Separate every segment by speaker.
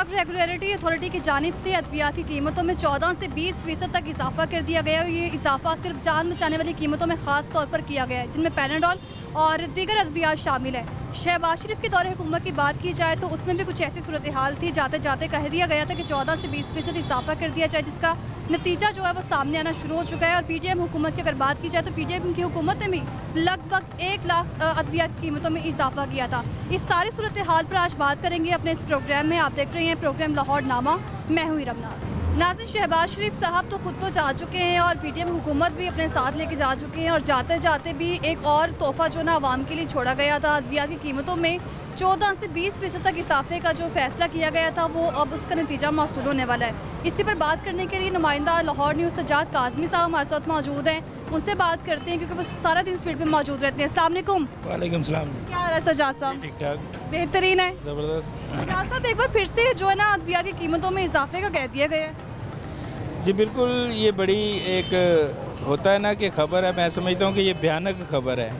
Speaker 1: Drug regulatory authority की जानिब से अद्वियात की कीमतों में 14 से 20% तक इजाफा कर दिया गया है। ये इजाफा सिर्फ जान बचाने वाली कीमतों में खास तौर पर किया गया है, जिनमें पैराडोल और दीगर अद्वियात शामिल है। शहबाज शरीफ के दौरे हुकूमत की बात की जाए तो उसमें भी कुछ ऐसी सूरत हाल थी, जाते जाते कह दिया गया था कि 14 से 20% इजाफा कर दिया जाए, जिसका नतीजा जो है वो सामने आना शुरू हो चुका है। और पीटीएम हुकूमत की अगर बात की जाए तो पीटीएम की हुकूमत ने भी लगभग 1 लाख अद्वियात की कीमतों में इजाफा किया था। इस सारी सूरत हाल पर आज बात करेंगे अपने इस प्रोग्राम में। आप देख रहे हैं प्रोग्राम लाहौर नामा, मैं हुई रमना। नाज़रीन, शहबाज शरीफ साहब तो खुद तो जा चुके हैं और पीटीएम हुकूमत भी अपने साथ लेके जा चुके हैं, और जाते जाते भी एक और तोहफा जो ना आवाम के लिए छोड़ा गया था। अद्वियात की कीमतों में 14 से 20% तक इजाफे का जो फैसला किया गया था वो अब उसका नतीजा मौसूल होने वाला है। इसी पर बात करने के लिए नुमाइंदा लाहौर न्यूज़ सज्जाद काज़मी साहब हमारे साथ मौजूद हैं। उनसे बात करते हैं क्योंकि वो सारा दिन इस फील्ड पे मौजूद रहते हैं। अस्सलाम वालेकुम।
Speaker 2: वालेकुम सलाम।
Speaker 1: क्या हाल है सज्जाद साहब?
Speaker 2: ठीक ठाक,
Speaker 1: बेहतरीन है,
Speaker 2: ज़बरदस्त।
Speaker 1: सज्जाद साहब, एक बार फिर से जो है ना अद्वियात की कीमतों में इजाफे का कह दिया गया है।
Speaker 2: जी बिल्कुल, ये बड़ी एक होता है ना कि खबर है, मैं समझता हूँ कि ये भयानक खबर है।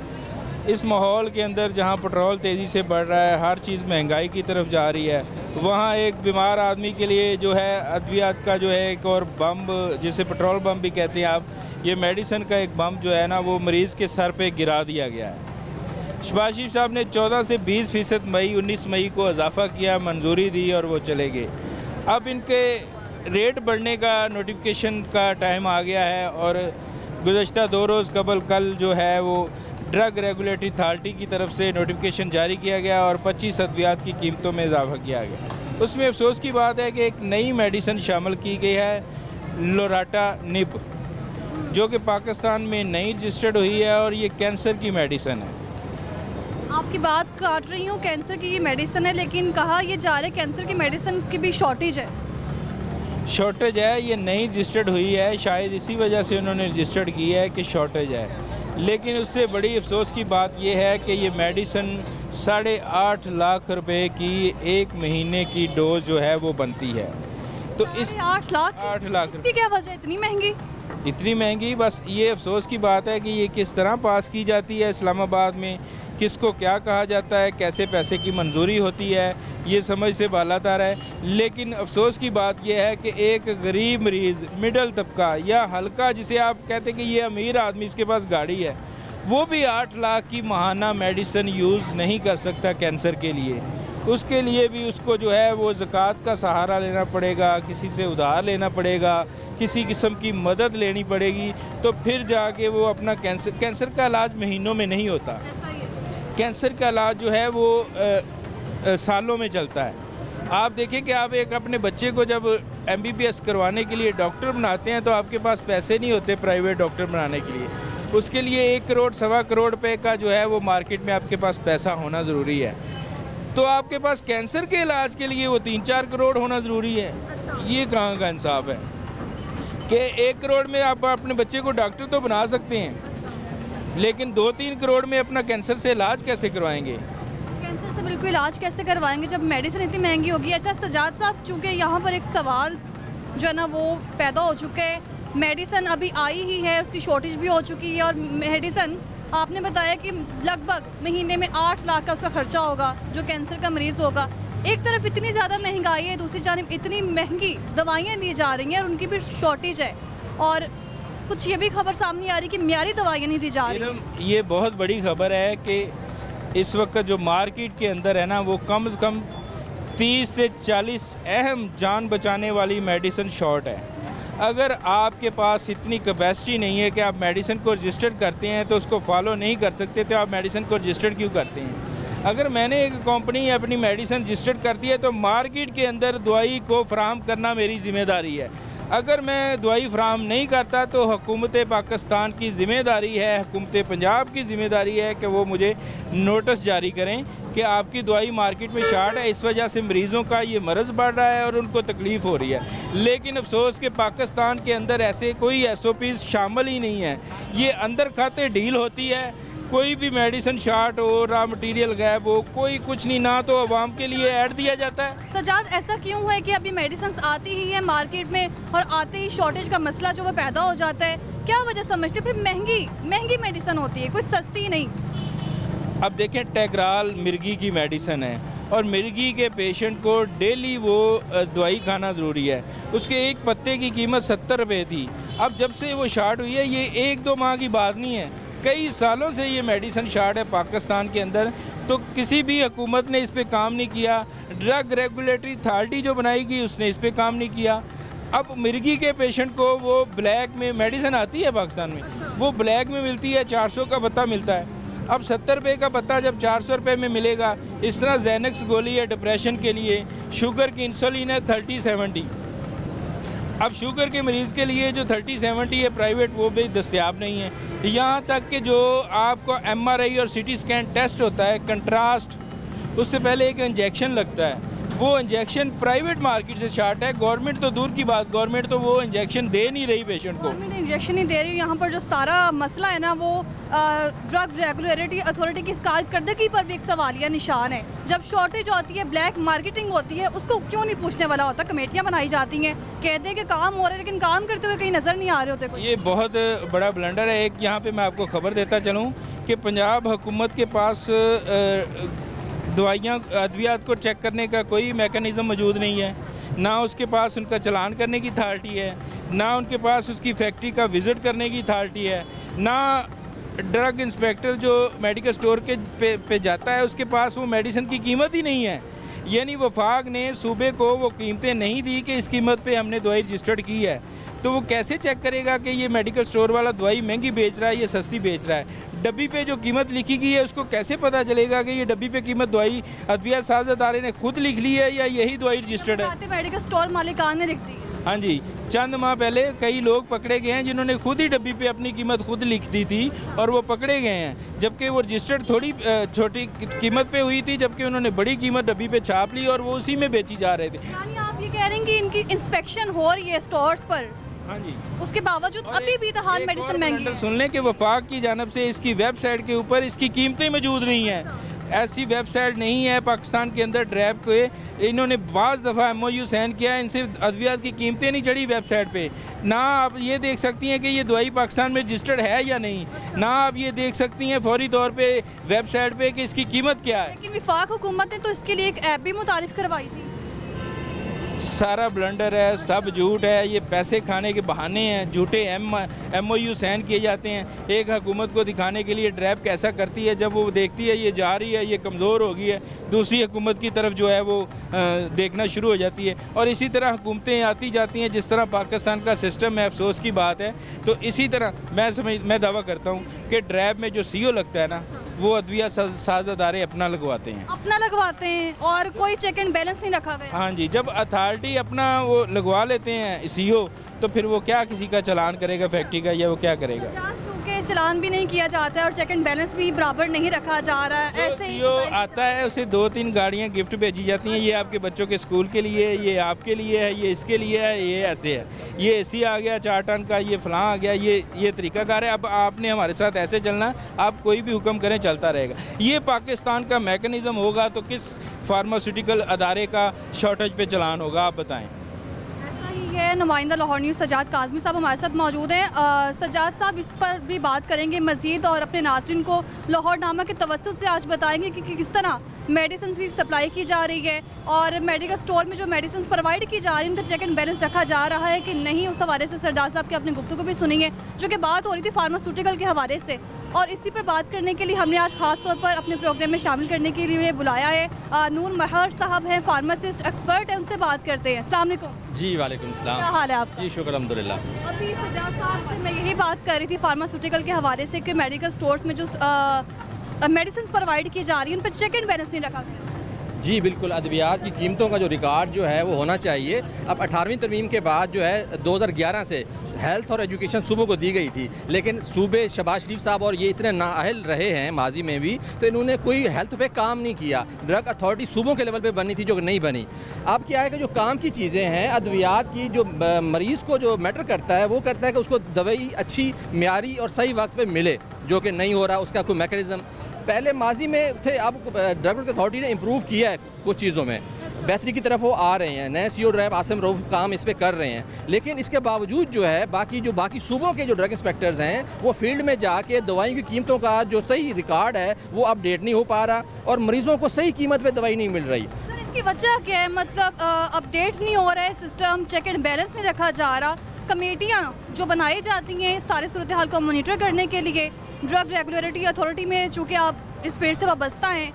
Speaker 2: इस माहौल के अंदर जहाँ पेट्रोल तेज़ी से बढ़ रहा है, हर चीज़ महंगाई की तरफ जा रही है, वहाँ एक बीमार आदमी के लिए जो है अद्वियात का जो है एक और बम, जिसे पेट्रोल बम भी कहते हैं आप, ये मेडिसिन का एक बम जो है ना वो मरीज़ के सर पे गिरा दिया गया है। शहबाज शरीफ साहब ने 14 से 20% मई 19 मई को इजाफा किया, मंजूरी दी और वो चले गए। अब इनके रेट बढ़ने का नोटिफिकेशन का टाइम आ गया है और गुज़श्ता 2 रोज़ कबल कल जो है वो ड्रग रेगुलेटरी अथॉरिटी की तरफ से नोटिफिकेशन जारी किया गया और 25 अद्वियात की कीमतों में इजाफा किया गया। उसमें अफसोस की बात है कि एक नई मेडिसिन शामिल की गई है, लोराटानिब, जो कि पाकिस्तान में नई रजिस्टर्ड हुई है और ये कैंसर की मेडिसिन है।
Speaker 1: आपकी बात काट रही हूँ, कैंसर की ये मेडिसिन है, लेकिन कहा यह जा रहा है कैंसर की मेडिसिन की भी शॉर्टेज है।
Speaker 2: शॉर्टेज है, ये नई रजिस्टर्ड हुई है, शायद इसी वजह से उन्होंने रजिस्टर्ड की है कि शॉर्टेज है। लेकिन उससे बड़ी अफसोस की बात यह है कि ये मेडिसिन 8.5 लाख रुपए की 1 महीने की डोज जो है वो बनती है। तो इस 8 लाख
Speaker 1: इसकी क्या वजह इतनी महंगी?
Speaker 2: इतनी महंगी, बस ये अफसोस की बात है कि ये किस तरह पास की जाती है इस्लामाबाद में, किसको क्या कहा जाता है, कैसे पैसे की मंजूरी होती है, ये समझ से बालातर है। लेकिन अफसोस की बात यह है कि एक गरीब मरीज़, मिडल तबका या हल्का, जिसे आप कहते हैं कि ये अमीर आदमी इसके पास गाड़ी है, वो भी 8 लाख की माहाना मेडिसिन यूज़ नहीं कर सकता कैंसर के लिए। उसके लिए भी उसको जो है वो ज़कात का सहारा लेना पड़ेगा, किसी से उधार लेना पड़ेगा, किसी किस्म की मदद लेनी पड़ेगी, तो फिर जाके वो अपना कैंसर का इलाज महीनों में नहीं होता। कैंसर का इलाज जो है वो सालों में चलता है। आप देखें कि आप एक अपने बच्चे को जब MBBS करवाने के लिए डॉक्टर बनाते हैं तो आपके पास पैसे नहीं होते प्राइवेट डॉक्टर बनाने के लिए। उसके लिए 1 करोड़ सवा करोड़ रुपए का जो है वो मार्केट में आपके पास पैसा होना ज़रूरी है। तो आपके पास कैंसर के इलाज के लिए वो 3-4 करोड़ होना ज़रूरी है। ये कहाँ का इंसाफ है कि 1 करोड़ में आप अपने बच्चे को डॉक्टर तो बना सकते हैं, लेकिन 2-3 करोड़ में अपना कैंसर से इलाज कैसे करवाएंगे?
Speaker 1: कैंसर से बिल्कुल इलाज कैसे करवाएंगे जब मेडिसिन इतनी महंगी होगी? अच्छा सज्जाद साहब, चूँकि यहाँ पर एक सवाल जो है ना वो पैदा हो चुका है, मेडिसिन अभी आई ही है, उसकी शॉर्टेज भी हो चुकी है, और मेडिसिन आपने बताया कि लगभग महीने में 8 लाख का उसका खर्चा होगा जो कैंसर का मरीज़ होगा। एक तरफ इतनी ज़्यादा महंगाई है, दूसरी जानब इतनी महंगी दवाइयाँ दी जा रही हैं और उनकी भी शॉर्टेज है, और कुछ ये भी खबर सामने आ रही कि मियारी दवाइयाँ नहीं दी जा रही।
Speaker 2: ये बहुत बड़ी खबर है कि इस वक्त जो मार्केट के अंदर है ना वो कम से कम 30 से 40 अहम जान बचाने वाली मेडिसिन शॉर्ट है। अगर आपके पास इतनी कैपेसिटी नहीं है कि आप मेडिसिन को रजिस्टर्ड करते हैं तो उसको फॉलो नहीं कर सकते, तो आप मेडिसिन को रजिस्टर्ड क्यों करते हैं? अगर मैंने एक कंपनी अपनी मेडिसिन रजिस्टर्ड करती है तो मार्केट के अंदर दवाई को फराहम करना मेरी ज़िम्मेदारी है। अगर मैं दवाई फराहम नहीं करता तो हुकूमत पाकिस्तान की ज़िम्मेदारी है, हुकूमत पंजाब की ज़िम्मेदारी है कि वो मुझे नोटिस जारी करें कि आपकी दवाई मार्केट में शार्ट है, इस वजह से मरीज़ों का ये मर्ज़ बढ़ रहा है और उनको तकलीफ़ हो रही है। लेकिन अफसोस कि पाकिस्तान के अंदर ऐसे कोई SOPs शामिल ही नहीं है। ये अंदर खाते डील होती है, कोई भी मेडिसिन शार्ट हो, रॉ मटेरियल गैप हो, कोई कुछ नहीं, ना तो आवाम के लिए ऐड दिया जाता है।
Speaker 1: सज्जाद, ऐसा क्यों है कि अभी मेडिसिन आती ही है मार्केट में और आते ही शॉर्टेज का मसला जो वो पैदा हो जाता है? क्या वजह समझते? फिर महंगी मेडिसिन होती है, कोई सस्ती नहीं।
Speaker 2: अब देखें, टेग्राल मिर्गी की मेडिसिन है, और मिर्गी के पेशेंट को डेली वो दवाई खाना ज़रूरी है। उसके एक पत्ते की कीमत 70 रुपये थी। अब जब से वो शार्ट हुई है, ये 1-2 माह की बात नहीं है, कई सालों से ये मेडिसिन शार्ट है पाकिस्तान के अंदर। तो किसी भी हुकूमत ने इस पर काम नहीं किया। ड्रग रेगुलेटरी अथॉरिटी जो बनाई गई उसने इस पर काम नहीं किया। अब मिर्गी के पेशेंट को वो ब्लैक में मेडिसिन आती है पाकिस्तान में, वो ब्लैक में मिलती है, 400 का पत्ता मिलता है। अब 70 रुपये का पत्ता जब 400 रुपये में मिलेगा, इस तरह ज़ैनक्स गोली है डिप्रेशन के लिए, शुगर की इंसुलिन है 30-70। अब शुगर के मरीज़ के लिए जो 30-70 है प्राइवेट, वो भी दस्तयाब नहीं है। यहाँ तक कि जो आपको MRI और CT स्कैन टेस्ट होता है, कंट्रास्ट, उससे पहले एक इंजेक्शन लगता है, वो इंजेक्शन प्राइवेट मार्केट से शार्ट है। गवर्नमेंट तो दूर की बात, गवर्नमेंट तो वो इंजेक्शन दे नहीं रही पेशेंट को।
Speaker 1: गवर्नमेंट इंजेक्शन नहीं दे रही। यहाँ पर जो सारा मसला है ना, वो ड्रग रेगुलेटरी अथॉरिटी की कारकर्दगी पर भी एक सवालिया निशान है। जब शॉर्टेज होती है, ब्लैक मार्केटिंग होती है, उसको क्यों नहीं पूछने वाला होता? कमेटियाँ बनाई जाती हैं, कहते हैं कि काम हो रहा है, लेकिन काम करते हुए कहीं नज़र नहीं आ रहे होते।
Speaker 2: ये बहुत बड़ा ब्लंडर है। एक यहाँ पे मैं आपको खबर देता चलूँ कि पंजाब हुकूमत के पास दवाइयाँ अद्वियात को चेक करने का कोई मेकनिज़म मौजूद नहीं है, ना उसके पास उनका चलान करने की अथॉरिटी है, ना उनके पास उसकी फैक्ट्री का विज़िट करने की अथॉरिटी है, ना ड्रग इंस्पेक्टर जो मेडिकल स्टोर के पे जाता है उसके पास वो मेडिसिन की कीमत ही नहीं है। यानी वफाक ने सूबे को वो कीमतें नहीं दी कि इस कीमत पे हमने दवाई रजिस्टर्ड की है, तो वो कैसे चेक करेगा कि ये मेडिकल स्टोर वाला दवाई महंगी बेच रहा है, ये सस्ती बेच रहा है? डब्बी पे जो कीमत लिखी गई है उसको कैसे पता चलेगा कि ये डब्बी पे कीमत दवाई अद्वियात साज़ अदारे ने खुद लिख ली है या यही दवाई रजिस्टर्ड है?
Speaker 1: मेडिकल स्टोर मालिकान ने लिख दी है।
Speaker 2: हाँ जी, चंद माह पहले कई लोग पकड़े गए हैं जिन्होंने खुद ही डब्बी पे अपनी कीमत खुद लिख दी थी और वो पकड़े गए हैं, जबकि वो रजिस्टर्ड थोड़ी छोटी कीमत पे हुई थी, जबकि उन्होंने बड़ी कीमत डब्बी पे छाप ली और वो उसी में बेची जा रहे थे।
Speaker 1: यानी आप ये कह रहे हैं कि इनकी इंस्पेक्शन हो रही है स्टोर्स पर?
Speaker 2: हाँ जी।
Speaker 1: उसके बावजूद अभी भी तहान मेडिसिन महंगी है।
Speaker 2: सुन लें कि वफाक की जानब से इसकी वेबसाइट के ऊपर इसकी कीमतें मौजूद नहीं हैं। ऐसी वेबसाइट नहीं है पाकिस्तान के अंदर ड्रैब के। इन्होंने बाज़ दफ़ा MOU साइन किया, इनसे अद्वियात की कीमतें नहीं चढ़ी वेबसाइट पे। ना आप ये देख सकती हैं कि ये दवाई पाकिस्तान में रजिस्टर्ड है या नहीं, ना आप ये देख सकती हैं फौरी तौर पे वेबसाइट पे कि इसकी कीमत क्या है।
Speaker 1: लेकिन वफाक हुकूमत ने तो इसके लिए एक ऐप भी मुतारिफ करवाई थी।
Speaker 2: सारा ब्लंडर है, सब झूठ है, ये पैसे खाने के बहाने हैं, झूठे MOU साइन किए जाते हैं एक हुकूमत को दिखाने के लिए ड्रैब कैसा करती है। जब वो देखती है ये जा रही है, ये कमज़ोर हो गई है, दूसरी हुकूमत की तरफ जो है वो देखना शुरू हो जाती है। और इसी तरह हुकूमतें आती जाती हैं, जिस तरह पाकिस्तान का सिस्टम है, अफसोस की बात है। तो इसी तरह मैं दावा करता हूँ कि ड्रैब में जो CO लगता है ना, वो अद्वियात साज़ अदारे अपना लगवाते हैं
Speaker 1: और कोई चेक एंड बैलेंस नहीं रखा गया।
Speaker 2: हाँ जी, जब अथॉरिटी अपना वो लगवा लेते हैं CO, तो फिर वो क्या किसी का चलान करेगा फैक्ट्री का, या वो क्या करेगा?
Speaker 1: चूँकि चलान भी नहीं किया जाता है और चेक एंड बैलेंस भी बराबर नहीं रखा जा रहा है, ऐसे ही
Speaker 2: CO आता है, उसे 2-3 गाड़ियाँ गिफ्ट भेजी जाती हैं, ये आपके बच्चों के स्कूल के लिए, ये आपके लिए है, ये इसके लिए है, ये ऐसे है, ये AC आ गया 4 टन का, ये फलां आ गया, ये तरीकाकार है। अब आपने हमारे साथ ऐसे चलना, आप कोई भी हुक्म करें चलता रहेगा। ये पाकिस्तान का मैकेनिज़्म होगा तो किस फार्मास्यूटिकल अदारे का शॉर्टेज पे चलान होगा, आप बताएं।
Speaker 1: है नुमाइंदा लाहौर न्यूज़ सजाद काज़मी साहब हमारे साथ मौजूद हैं। सजाद साहब इस पर भी बात करेंगे मज़ीद और अपने नाज़रीन को लाहौरनामा के तवस्सुत से आज बताएंगे कि किस तरह मेडिसिन की सप्लाई की जा रही है और मेडिकल स्टोर में जो मेडिसिन प्रोवाइड की जा रही है उनका चेक एंड बैलेंस रखा जा रहा है कि नहीं। उस हवाले से सरदार साहब की अपनी गुफ्तगू भी सुनेंगे, जो कि बात हो रही थी फार्मास्यूटिकल के हवाले से। और इसी पर बात करने के लिए हमने आज ख़ास तौर पर अपने प्रोग्राम में शामिल करने के लिए बुलाया है। नूर महर साहब हैं, फार्मासिस्ट एक्सपर्ट हैं, उनसे बात करते हैं। अस्सलाम वालेकुम।
Speaker 3: जी वालेकुम सलाम।
Speaker 1: क्या हाल है आपका?
Speaker 3: जी शुक्र अल्हम्दुलिल्लाह।
Speaker 1: अभी सजाद साहब से मैं यही बात कर रही थी फार्मास्यूटिकल के हवाले से कि मेडिकल स्टोर्स में जो मेडिसिन प्रोवाइड की जा रही है उन पर चेक एंड बैलेंस नहीं रखा गया।
Speaker 3: जी बिल्कुल, अद्वियात की कीमतों का जो रिकॉर्ड जो है वो होना चाहिए। अब 18वीं तरमीम के बाद जो है 2011 से हेल्थ और एजुकेशन सूबों को दी गई थी, लेकिन सूबे शहबाज शरीफ साहब और ये इतने नाअहल रहे हैं माजी में भी, तो इन्होंने कोई हेल्थ पे काम नहीं किया। ड्रग अथॉरिटी सूबों के लेवल पे बननी थी जो नहीं बनी। अब क्या है कि जो काम की चीज़ें हैं अद्वियात की, जो मरीज़ को जो मैटर करता है वो करता है कि उसको दवाई अच्छी, म्यारी और सही वक्त पे मिले, जो कि नहीं हो रहा। उसका कोई मैकेनिज़्म पहले माजी में थे, अब ड्रग अथॉरिटी ने इम्प्रूव किया है कुछ चीज़ों में, बेहतरी की तरफ वो आ रहे हैं। नए सीओ रैब आसिम रऊफ काम इस पर कर रहे हैं, लेकिन इसके बावजूद जो है बाकी सूबों के जो ड्रग इंस्पेक्टर्स हैं वो फील्ड में जाके दवाइयों की कीमतों का जो सही रिकॉर्ड है वो अपडेट नहीं हो पा रहा और मरीजों को सही कीमत पे दवाई नहीं मिल रही।
Speaker 1: सर, इसकी वजह क्या है? मतलब अपडेट नहीं हो रहा है सिस्टम, चेक एंड बैलेंस नहीं रखा जा रहा, कमेटियाँ जो बनाई जाती हैं सारे सूरत हाल को मॉनिटर करने के लिए ड्रग रेगुलेटरी अथॉरिटी में, चूँकि आप इस फील्ड से वाबस्ता हैं,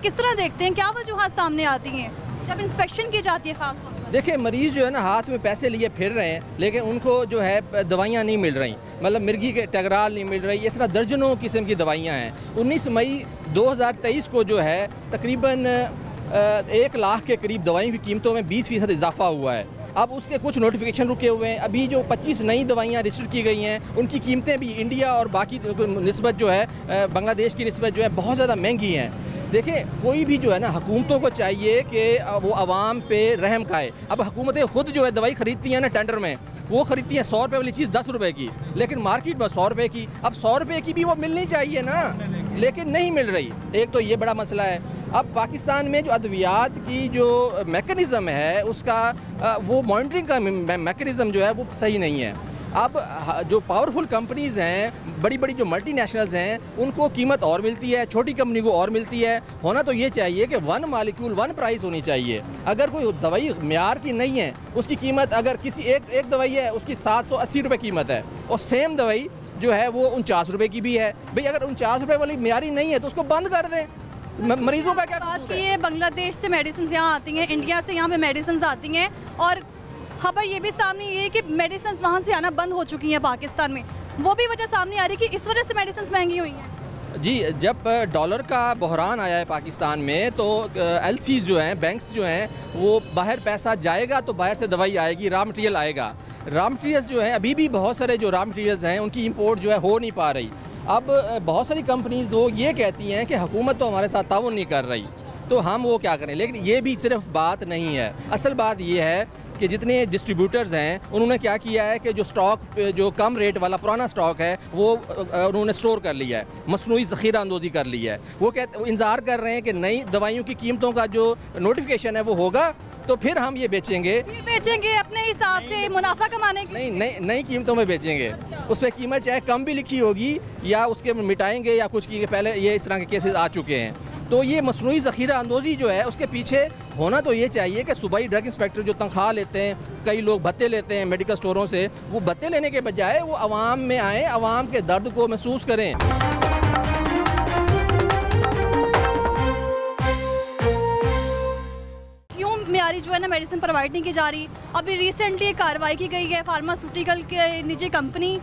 Speaker 1: किस तरह देखते हैं, क्या वजूहत सामने आती हैं जब इंस्पेक्शन की जाती है? खास तौर पर
Speaker 3: देखिए, मरीज़ जो है ना हाथ में पैसे लिए फिर रहे हैं, लेकिन उनको जो है दवाइयाँ नहीं मिल रही, मतलब मिर्गी के टगराल नहीं मिल रही, इस तरह दर्जनों किस्म की दवाइयाँ हैं। 19 मई 2023 को जो है तकरीबन 1 लाख के करीब दवाइयों की कीमतों में 20% इजाफा हुआ है। अब उसके कुछ नोटिफिकेशन रुके हुए हैं। अभी जो 25 नई दवाइयाँ रजिस्टर की गई हैं उनकी कीमतें भी इंडिया और बाकी निस्बत जो है बांग्लादेश की निस्बत जो है बहुत ज़्यादा महंगी हैं। देखिए, कोई भी जो है ना हुकूमतों को चाहिए कि वो आवाम पे रहम खाए। अब हुकूमतें खुद जो है दवाई ख़रीदती हैं ना टेंडर में, वो ख़रीदती हैं 100 रुपये वाली चीज़ 10 रुपये की, लेकिन मार्केट में 100 रुपये की। अब 100 रुपये की भी वो मिलनी चाहिए ना, लेकिन नहीं मिल रही। एक तो ये बड़ा मसला है। अब पाकिस्तान में जो अद्वियात की जो मेकनिज़म है उसका वो मॉनिटरिंग का मेकनिज़म जो है वो सही नहीं है। अब जो पावरफुल कंपनीज़ हैं, बड़ी बड़ी जो मल्टीनेशनल्स हैं, उनको कीमत और मिलती है, छोटी कंपनी को और मिलती है। होना तो ये चाहिए कि 1 मालिक्यूल 1 प्राइस होनी चाहिए। अगर कोई दवाई म्यार की नहीं है, उसकी कीमत अगर किसी एक दवाई है उसकी 780 रुपये कीमत है और सेम दवाई जो है वो 49 रुपये की भी है। भाई अगर 49 रुपये वाली म्यारी नहीं है तो उसको बंद कर दें। मरीजों का क्या
Speaker 1: बात की है? बांग्लादेश से मेडिसिन यहाँ आती हैं, इंडिया से यहाँ पे मेडिसिन आती हैं, और खबर ये भी सामने ये है कि मेडिसिन वहाँ से आना बंद हो चुकी हैं पाकिस्तान में। वो भी वजह सामने आ रही है कि इस वजह से मेडिसिन महंगी हुई हैं।
Speaker 3: जी, जब डॉलर का बहरान आया है पाकिस्तान में तो एलसीज जो हैं, बैंक्स जो हैं, वो बाहर पैसा जाएगा तो बाहर से दवाई आएगी, रॉ मटेरियल आएगा। रॉ मटेरियल्स जो हैं, अभी भी बहुत सारे जो रॉ मटेरियल्स हैं उनकी इंपोर्ट जो है हो नहीं पा रही। अब बहुत सारी कंपनीज़ वो ये कहती हैं कि हुकूमत तो हमारे साथ ताउन नहीं कर रही, तो हम वो क्या करें। लेकिन ये भी सिर्फ बात नहीं है। असल बात ये है कि जितने डिस्ट्रीब्यूटर्स हैं उन्होंने क्या किया है कि जो स्टॉक जो कम रेट वाला पुराना स्टॉक है वो उन्होंने स्टोर कर लिया है, मसनूई ज़ख़ीरा अंदोज़ी कर ली है। वो इंतज़ार कर रहे हैं कि नई दवाइयों की कीमतों का जो नोटिफिकेशन है वो होगा तो फिर हम ये बेचेंगे
Speaker 1: अपने हिसाब से मुनाफा कमाने के लिए।
Speaker 3: नई कीमतों में बेचेंगे।
Speaker 1: अच्छा।
Speaker 3: उस पर कीमत चाहे कम भी लिखी होगी या उसके मिटाएंगे या कुछ की। पहले ये इस तरह के केसेस आ चुके हैं। तो ये मसनूई ज़ख़ीरा अंदोज़ी जो है उसके पीछे होना तो ये चाहिए कि सूबाई ड्रग इंस्पेक्टर जो तनख्वाह लेते हैं, कई लोग भत्ते लेते हैं मेडिकल स्टोरों से, वो भत्ते लेने के बजाय वो आवाम में आएँ, आवाम के दर्द को महसूस करें।
Speaker 1: म्यारी जो है ना मेडिसिन प्रोवाइड नहीं की जा रही। अभी रिसेंटली कार्रवाई की गई है फार्मास्यूटिकल के निजी कंपनी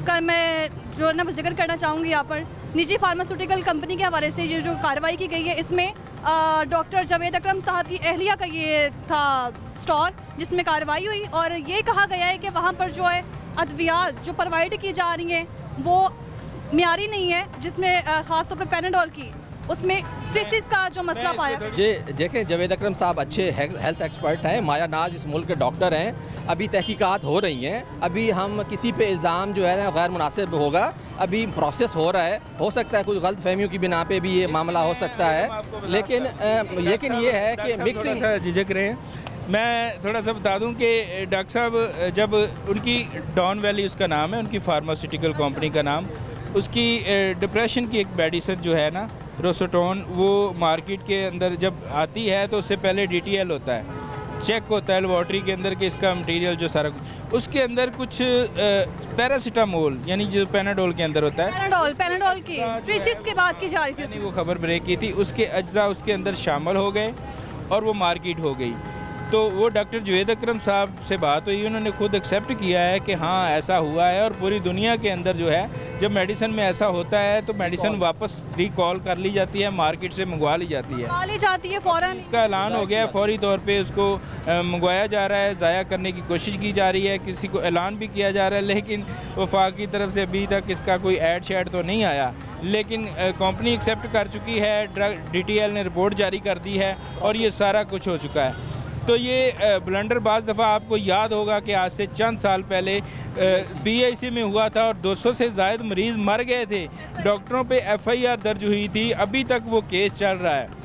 Speaker 1: का, मैं जो है ना जिक्र करना चाहूँगी यहाँ पर। निजी फार्मास्यूटिकल कंपनी के हवाले से ये जो कार्रवाई की गई है, इसमें डॉक्टर जावेद अकरम साहब की अहलिया का ये था स्टोर जिसमें कार्रवाई हुई, और ये कहा गया है कि वहाँ पर जो है अद्वियात जो प्रोवाइड की जा रही हैं वो म्यारी नहीं है, जिसमें ख़ास तौर पर पैनाडोल की उसमें ट्रेसिस का जो मसला पाया।
Speaker 3: जी देखें, जावेद अकरम साहब अच्छे हेल्थ एक्सपर्ट हैं, माया नाज इस मुल्क के डॉक्टर हैं। अभी तहकीकात हो रही हैं। अभी हम किसी पे इल्ज़ाम जो है ना गैर मुनासिब होगा, अभी प्रोसेस हो रहा है। हो सकता है कुछ गलत फहमियों की बिना पे भी ये मामला हो सकता है, लेकिन ये है कि मिक्सिंग
Speaker 2: झिझक रहे हैं। मैं थोड़ा सा बता दूं कि डॉक्टर साहब जब उनकी डॉन वैली उसका नाम है, उनकी फार्मास्यूटिकल कंपनी का नाम, उसकी डिप्रेशन की एक मेडिसिन जो है ना रोसोटोन, वो मार्केट के अंदर जब आती है तो उससे पहले DTL होता है, चेक होता है लेबॉर्ट्री के अंदर कि इसका मटेरियल जो सारा कुछ, उसके अंदर कुछ पैरासीटामोल यानी जो पैनाडोल के अंदर होता है,
Speaker 1: पैनाडोल की ट्रेसिस की बात की जा रही थी,
Speaker 2: वो खबर ब्रेक की थी, उसके अज्जा उसके अंदर शामिल हो गए और वो मार्केट हो गई। तो वो डॉक्टर जावेद अकरम साहब से बात हुई, उन्होंने खुद एक्सेप्ट किया है कि हाँ ऐसा हुआ है, और पूरी दुनिया के अंदर जो है जब मेडिसिन में ऐसा होता है तो मेडिसिन वापस रिकॉल कर ली जाती है, मार्केट से मंगवा ली जाती है
Speaker 1: फ़ौरन।
Speaker 2: इसका ऐलान हो गया है, फौरी तौर पे उसको मंगवाया जा रहा है, ज़ाया करने की कोशिश की जा रही है, किसी को ऐलान भी किया जा रहा है, लेकिन वफाक की तरफ से अभी तक इसका कोई ऐड शैड तो नहीं आया। लेकिन कंपनी एक्सेप्ट कर चुकी है, DTL ने रिपोर्ट जारी कर दी है और ये सारा कुछ हो चुका है। तो ये ब्लंडर बाज़ दफ़ा आपको याद होगा कि आज से चंद साल पहले PIC में हुआ था और 200 से ज़ायद मरीज़ मर गए थे। डॉक्टरों पे FIR दर्ज हुई थी, अभी तक वो केस चल रहा है।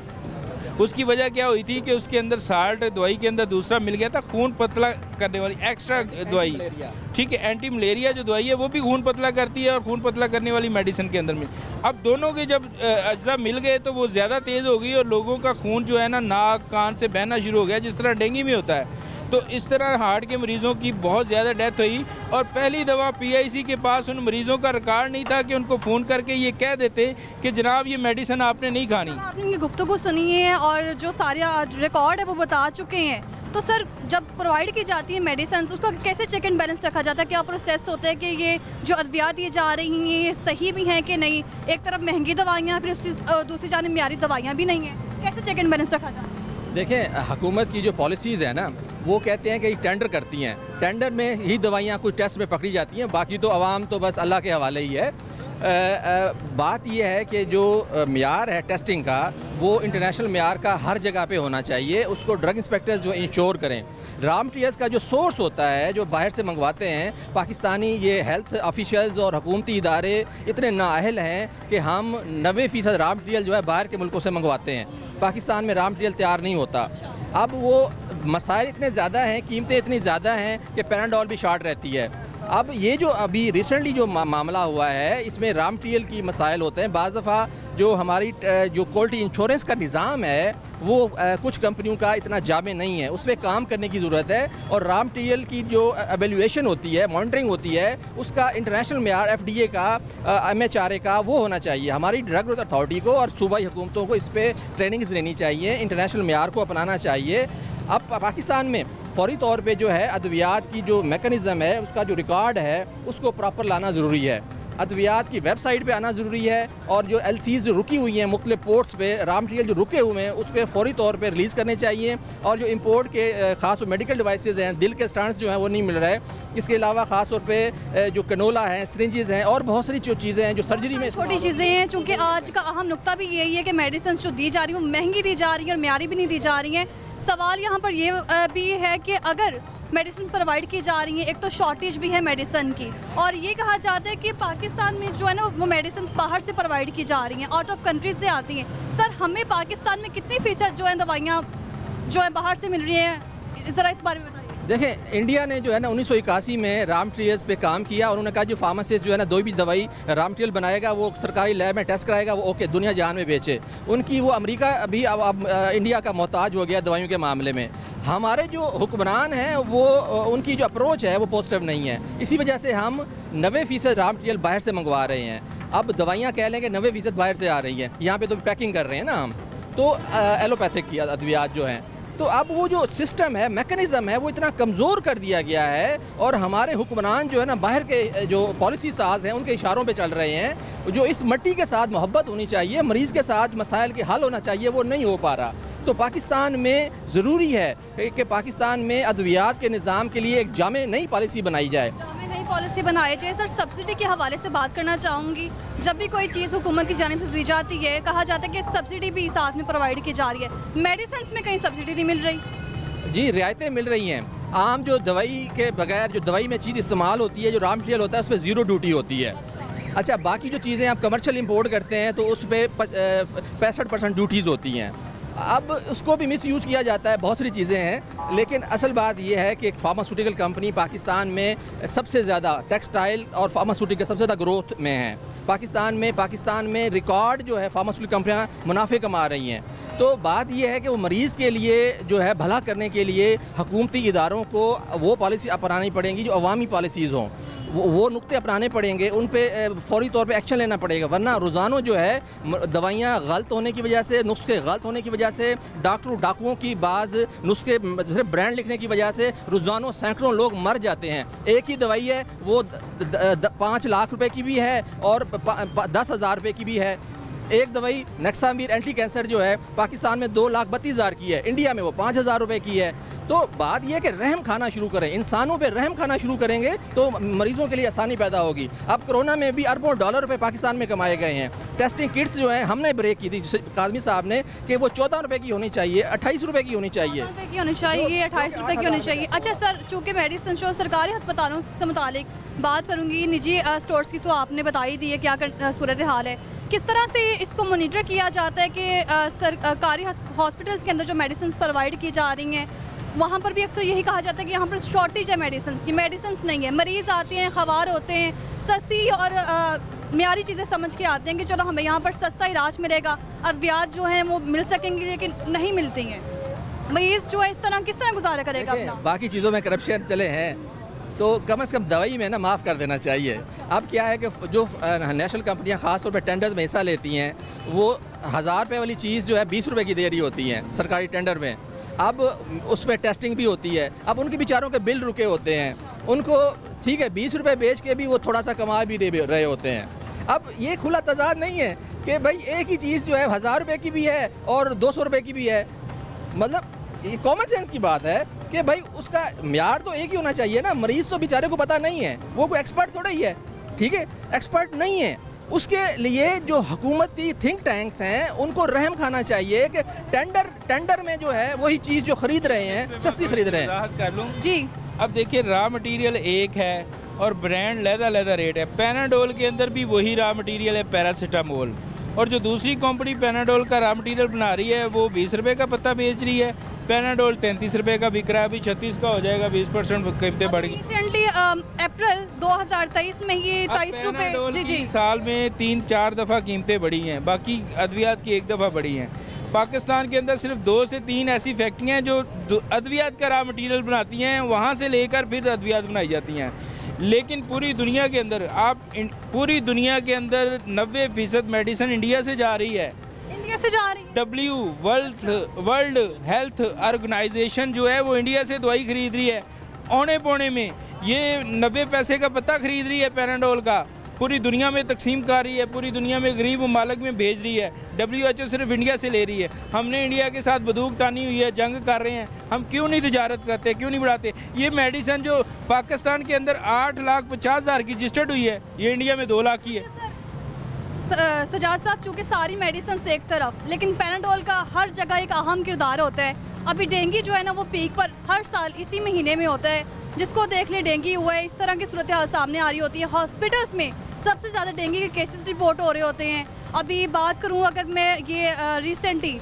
Speaker 2: उसकी वजह क्या हुई थी कि उसके अंदर साल्ट दवाई के अंदर दूसरा मिल गया था, खून पतला करने वाली एक्स्ट्रा दवाई, ठीक है, एंटी मलेरिया जो दवाई है वो भी खून पतला करती है और खून पतला करने वाली मेडिसिन के अंदर मिल। अब दोनों के जब अज्जा मिल गए तो वो ज़्यादा तेज़ हो गई और लोगों का खून जो है ना नाक कान से बहना शुरू हो गया, जिस तरह डेंगू में होता है। तो इस तरह हार्ट के मरीज़ों की बहुत ज़्यादा डेथ हुई और पहली दफ़ा PIC के पास उन मरीज़ों का रिकॉर्ड नहीं था कि उनको फ़ोन करके ये कह देते कि जनाब ये मेडिसिन आपने नहीं खानी।
Speaker 1: आपने इनकी गुफ्तगू सुनी है और जो सारे रिकॉर्ड है वो बता चुके हैं, तो सर जब प्रोवाइड की जाती है मेडिसिन उसका कैसे चेक एंड बैलेंस रखा जाता है? क्या प्रोसेस होता है कि ये जो अद्वियात दी जा रही हैं ये सही भी हैं कि नहीं? एक तरफ महंगी दवाइयाँ, फिर दूसरी जानिब मियारी दवाइयाँ भी नहीं हैं, कैसे चेक एंड बैलेंस रखा जाता है?
Speaker 3: देखें, हुकूमत की जो पॉलिसीज़ है ना वो कहते हैं कि टेंडर करती हैं, टेंडर में ही दवाइयाँ कुछ टेस्ट में पकड़ी जाती हैं, बाकी तो आवाम तो बस अल्लाह के हवाले ही है। बात यह है कि जो मियार है टेस्टिंग का वो इंटरनेशनल मियार का हर जगह पे होना चाहिए, उसको ड्रग इंस्पेक्टर्स जो इंश्योर करें। रॉ मटीरियल्स का जो सोर्स होता है जो बाहर से मंगवाते हैं, पाकिस्तानी ये हेल्थ ऑफिशियल्स और हुकूमती इदारे इतने नाअहल हैं कि हम 90% रॉ मटीरियल जो है बाहर के मुल्कों से मंगवाते हैं, पाकिस्तान में रॉ मटीरियल तैयार नहीं होता। अब वो मसाइल इतने ज़्यादा हैं, कीमतें इतनी ज़्यादा हैं कि पैराडोल भी शॉर्ट रहती है। अब ये जो अभी रिसेंटली जो मामला हुआ है इसमें रॉ मटीरियल की मसाइल होते हैं। बाज़ दफ़ा जो हमारी जो क्वालिटी इंश्योरेंस का निज़ाम है वो कुछ कंपनियों का इतना जामे नहीं है, उस पर काम करने की ज़रूरत है। और रॉ मटीरियल की जो एवेल्यूएशन होती है, मॉनिटरिंग होती है, उसका इंटरनेशनल मेयार FDA का MHRA का वो होना चाहिए। हमारी ड्रग अथॉरिटी को और सूबाई हुकूमतों को इस पर ट्रेनिंग्स लेनी चाहिए, इंटरनेशनल मेयार को अपनाना चाहिए। अब पाकिस्तान में फौरी तौर पे जो है अद्वियात की जो मेकनिज़म है उसका जो रिकॉर्ड है उसको प्रॉपर लाना ज़रूरी है। अद्वियात की वेबसाइट पे आना ज़रूरी है और जो LCs जो रुकी हुई हैं मुख्तलिफ पोर्ट्स पे, रॉ मटीरियल जो रुके हुए हैं उसके फौरी तौर पे रिलीज़ करने चाहिए। और जो इंपोर्ट के ख़ास मेडिकल डिवाइसेस हैं, दिल के स्टंट्स जो हैं वो नहीं मिल रहा है। इसके अलावा ख़ास तौर पे जो कनोला हैं, सिरिंजेस हैं और बहुत सारी जो चीज़ें हैं जो सर्जरी में
Speaker 1: छोटी चीज़ें हैं। चूँकि आज का अहम नुकता भी यही है कि मेडिसिन जो दी जा रही है वो महंगी दी जा रही है और मियारी भी नहीं दी जा रही हैं। सवाल यहाँ पर ये भी है कि अगर मेडिसिन प्रोवाइड की जा रही हैं, एक तो शॉर्टेज भी है मेडिसिन की, और ये कहा जाता है कि पाकिस्तान में जो है ना वो मेडिसिन बाहर से प्रोवाइड की जा रही हैं, आउट ऑफ कंट्री से आती हैं। सर हमें पाकिस्तान में कितनी फ़ीसद जो है दवाइयाँ जो है बाहर से मिल रही हैं, ज़रा इस बारे में बताइए।
Speaker 3: देखें, इंडिया ने जो है ना 1981 में रॉ मटीरियल्स पे काम किया और उन्होंने कहा जो फार्मासिस्ट जो है ना कोई भी दवाई रॉ मटीरियल बनाएगा वो सरकारी लैब में टेस्ट कराएगा, वो ओके दुनिया जहान में बेचे। उनकी वो अमेरिका अभी अब इंडिया का मोहताज हो गया दवाइयों के मामले में। हमारे जो हुक्मरान हैं वो उनकी जो अप्रोच है वो पॉजिटिव नहीं है, इसी वजह से हम 90% रॉ मटीरियल बाहर से मंगवा रहे हैं। अब दवाइयाँ कह लें कि 90% बाहर से आ रही हैं, यहाँ पर तो पैकिंग कर रहे हैं ना हम, तो एलोपैथिक की अद्वियात जो हैं। तो अब वो जो सिस्टम है, मैकेनिज़्म है, वो इतना कमज़ोर कर दिया गया है और हमारे हुक्मरान जो है ना बाहर के जो पॉलिसी साज हैं उनके इशारों पे चल रहे हैं। जो इस मिट्टी के साथ मोहब्बत होनी चाहिए, मरीज़ के साथ मसाइल के हल होना चाहिए, वो नहीं हो पा रहा। तो पाकिस्तान में ज़रूरी है कि पाकिस्तान में अद्वियात के निज़ाम के लिए एक जामे नई पॉलिसी बनाई जाए।
Speaker 1: नई पॉलिसी बनाई जाए। सर सब्सिडी के हवाले से बात करना चाहूँगी। जब भी कोई चीज़ हुकूमत की जानिब से दी जाती है, कहा जाता है कि सब्सिडी भी साथ में प्रोवाइड की जा रही है। मेडिसिन में कहीं सब्सिडी नहीं मिल रही।
Speaker 3: जी, रियायतें मिल रही हैं। आम जो दवाई के बगैर जो दवाई में चीज़ इस्तेमाल होती है, जो रॉ मटीरियल होता है, उस पर 0 ड्यूटी होती है। अच्छा, बाकी जो चीज़ें आप कमर्शियल इंपोर्ट करते हैं तो उस पर 65% ड्यूटीज़ होती हैं। अब उसको भी मिस यूज़ किया जाता है, बहुत सारी चीज़ें हैं। लेकिन असल बात यह है कि एक फार्मास्यूटिकल कंपनी पाकिस्तान में सबसे ज़्यादा टेक्सटाइल और फार्मास्यूटिकल सबसे ज़्यादा ग्रोथ में है। पाकिस्तान में रिकॉर्ड जो है फार्मास्यूटिकल कंपनियां मुनाफे कमा रही हैं। तो बात यह है कि वो मरीज़ के लिए जो है भला करने के लिए हुकूमती इदारों को वो पॉलिसी अपनानी पड़ेंगी जो अवामी पॉलिसीज़ हों, वो नुक्ते अपनाने पड़ेंगे, उन पे फौरी तौर पे एक्शन लेना पड़ेगा। वरना रोज़ाना जो है दवाइयाँ गलत होने की वजह से, नुस्खे गलत होने की वजह से, डाकुओं की बाज़ नुस्खे जैसे ब्रांड लिखने की वजह से रोज़ाना सैकड़ों लोग मर जाते हैं। एक ही दवाई है वो 5 लाख रुपए की भी है और 10,000 रुपये की भी है। एक दवाई नेक्सामीर एंटी कैंसर जो है पाकिस्तान में 2,32,000 की है, इंडिया में वो 5,000 रुपये की है। तो बात यह है कि रहम खाना शुरू करें, इंसानों पे रहम खाना शुरू करेंगे तो मरीजों के लिए आसानी पैदा होगी। अब कोरोना में भी अरबों डॉलर रुपए पाकिस्तान में कमाए गए हैं। टेस्टिंग किट्स जो हैं हमने ब्रेक की थी काज़मी साहब ने कि वो 14 रुपए की होनी चाहिए, 28 रुपए की होनी चाहिए,
Speaker 1: 28 रुपए की होनी चाहिए। अच्छा सर, चूँकि मेडिसिन जो सरकारी अस्पतालों से मुतालिक बात करूँगी, निजी स्टोर्स की तो आपने बता ही दी है क्या सूरत हाल है। किस तरह से इसको मॉनिटर किया जाता है कि सरकारी हॉस्पिटल्स के अंदर जो मेडिसिन प्रोवाइड की जा रही हैं वहाँ पर भी अक्सर यही कहा जाता है कि यहाँ पर शॉर्टेज है मेडिसिन की, मेडिसिन नहीं है। मरीज़ आते हैं, ख़वार होते हैं, सस्ती और मियारी चीज़ें समझ के आते हैं कि चलो हमें यहाँ पर सस्ता इलाज मिलेगा, अद्वियात जो हैं वो मिल सकेंगी, लेकिन नहीं मिलती हैं। मरीज़ जो है इस तरह किस तरह गुजारा करेगा अपना?
Speaker 3: बाकी चीज़ों में करप्शन चले हैं तो कम से कम दवाई में ना माफ़ कर देना चाहिए। अब क्या है कि जो नेशनल कंपनियां ख़ास तौर पे टेंडर्स में हिस्सा लेती हैं वो 1000 रुपये वाली चीज़ जो है 20 रुपये की दे रही होती है सरकारी टेंडर में। अब उसमें टेस्टिंग भी होती है, अब उनके बेचारों के बिल रुके होते हैं, उनको ठीक है 20 रुपये बेच के भी वो थोड़ा सा कमा भी दे रहे होते हैं। अब ये खुला तजाद नहीं है कि भाई एक ही चीज़ जो है 1000 रुपये की भी है और 200 रुपये की भी है। मतलब ये कॉमन सेंस की बात है कि भाई उसका म्यार तो एक ही होना चाहिए ना। मरीज़ तो बेचारे को पता नहीं है, वो कोई एक्सपर्ट थोड़ा ही है, ठीक है, एक्सपर्ट नहीं है। उसके लिए जो हुकूमती थिंक टैंक्स हैं उनको रहम खाना चाहिए कि टेंडर में जो है वही चीज़ जो खरीद रहे हैं सस्ती खरीद रहे हैं।
Speaker 2: कर लूँ
Speaker 1: जी,
Speaker 2: अब देखिए रॉ मटेरियल एक है और ब्रांड लहदा रेट है। पैनाडोल के अंदर भी वही रॉ मटेरियल है पैरासीटामोल, और जो दूसरी कंपनी पैनाडोल का रॉ मटेरियल बना रही है वो 20 रुपये का पत्ता बेच रही है। पैनाडोल 33 रुपये का बिक रहा है, अभी 36 का हो जाएगा, 20% कीमतें बढ़ गई।
Speaker 1: रिसेंटली अप्रैल 2023 में ये 23 रुपये जी
Speaker 2: साल में 3-4 दफ़ा कीमतें बढ़ी हैं, बाकी अद्वियात की एक दफ़ा बढ़ी हैं। पाकिस्तान के अंदर सिर्फ 2 से 3 ऐसी फैक्ट्रियाँ हैं जो अद्वियात का रॉ मटेरियल बनाती हैं, वहाँ से लेकर फिर अद्वियात बनाई जाती हैं। लेकिन पूरी दुनिया के अंदर पूरी दुनिया के अंदर 90% मेडिसिन इंडिया से जा रही है,
Speaker 1: इंडिया से जा रही है।
Speaker 2: वर्ल्ड हेल्थ ऑर्गेनाइजेशन जो है वो इंडिया से दवाई खरीद रही है औने पौने में। ये 90 पैसे का पत्ता खरीद रही है पैनाडोल का, पूरी दुनिया में तकसीम कर रही है, पूरी दुनिया में गरीब ममालिक में भेज रही है। WHO सिर्फ इंडिया से ले रही है। हमने इंडिया के साथ बंदूक तानी हुई है, जंग कर रहे हैं, हम क्यों नहीं तिजारत करते, क्यों नहीं बढ़ाते? ये मेडिसिन जो पाकिस्तान के अंदर 8,50,000 की रजिस्टर्ड हुई है, ये इंडिया में 2 लाख की है।
Speaker 1: सजाद साहब, चूँकि सारी मेडिसिन से एक तरफ, लेकिन पैनाडोल का हर जगह एक अहम किरदार होता है। अभी डेंगू जो है ना वो पीक पर हर साल इसी महीने में होता है, जिसको देख ले डेंगू हुआ है, इस तरह की सूरत हाल सामने आ रही होती है। हॉस्पिटल्स में सबसे ज़्यादा डेंगू के केसेस रिपोर्ट हो रहे होते हैं। अभी बात करूँ अगर मैं ये रिसेंटली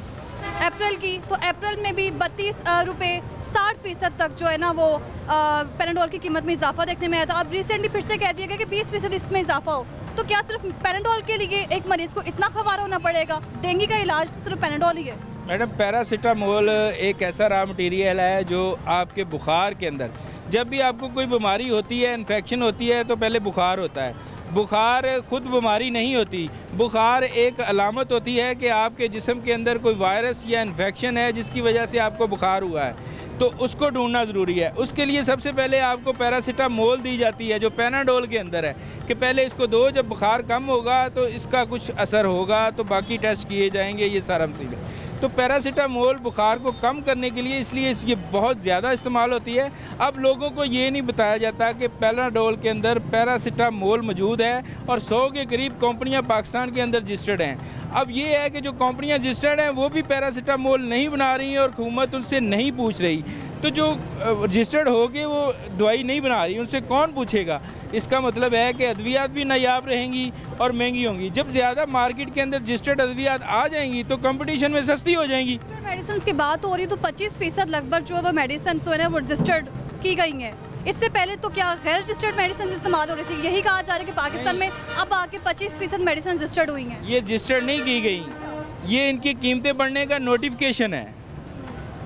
Speaker 1: अप्रैल की, तो अप्रैल में भी 32 रुपये 60% तक जो है ना वो पैनाडोल की कीमत में इजाफा देखने में आया था। अब रिसेंटली फिर से कह दिया गया कि 20% इसमें इजाफा हो। तो क्या सिर्फ पैनाडोल के लिए एक मरीज़ को इतना खवार होना पड़ेगा? डेंगू का इलाज तो सिर्फ पैनाडोल ही है।
Speaker 2: मैडम, पैरासीटामोल एक ऐसा रॉ मटेरियल है जो आपके बुखार के अंदर, जब भी आपको कोई बीमारी होती है, इन्फेक्शन होती है, तो पहले बुखार होता है। बुखार खुद बीमारी नहीं होती, बुखार एक अलामत होती है कि आपके जिस्म के अंदर कोई वायरस या इन्फेक्शन है जिसकी वजह से आपको बुखार हुआ है, तो उसको ढूंढना ज़रूरी है। उसके लिए सबसे पहले आपको पैरासीटामोल दी जाती है जो पैनाडोल के अंदर है, कि पहले इसको दो, जब बुखार कम होगा तो इसका कुछ असर होगा, तो बाकी टेस्ट किए जाएंगे, ये सारा मसला। तो पैरासीटामोल बुखार को कम करने के लिए इसलिए ये बहुत ज़्यादा इस्तेमाल होती है। अब लोगों को ये नहीं बताया जाता कि पैनाडोल के अंदर पैरासीटामोल मौजूद है और 100 के करीब कंपनियां पाकिस्तान के अंदर रजिस्टर्ड हैं। अब ये है कि जो कंपनियां रजिस्टर्ड हैं वो भी पैरासीटामोल नहीं बना रही हैं और हुकूमत उनसे नहीं पूछ रही, तो जो रजिस्टर्ड हो के वो दवाई नहीं बना रही, उनसे कौन पूछेगा? इसका मतलब है कि अद्वियात भी नायाब रहेंगी और महंगी होंगी। जब ज़्यादा मार्केट के अंदर रजिस्टर्ड अद्वियात आ जाएंगी तो कंपटीशन में सस्ती हो जाएंगी।
Speaker 1: मेडिसिन की बात हो रही तो 25% लगभग जो वो मेडिसिन जो है ना वो रजिस्टर्ड की गई हैं। इससे पहले तो क्या गैर रजिस्टर्ड मेडिसिन इस्तेमाल हो रही थी? यही कहा जा रहा है कि पाकिस्तान में अब आके 25% मेडिसिन रजिस्टर्ड हुई हैं।
Speaker 2: ये रजिस्टर्ड नहीं की गई, ये इनकी कीमतें बढ़ने का नोटिफिकेशन है।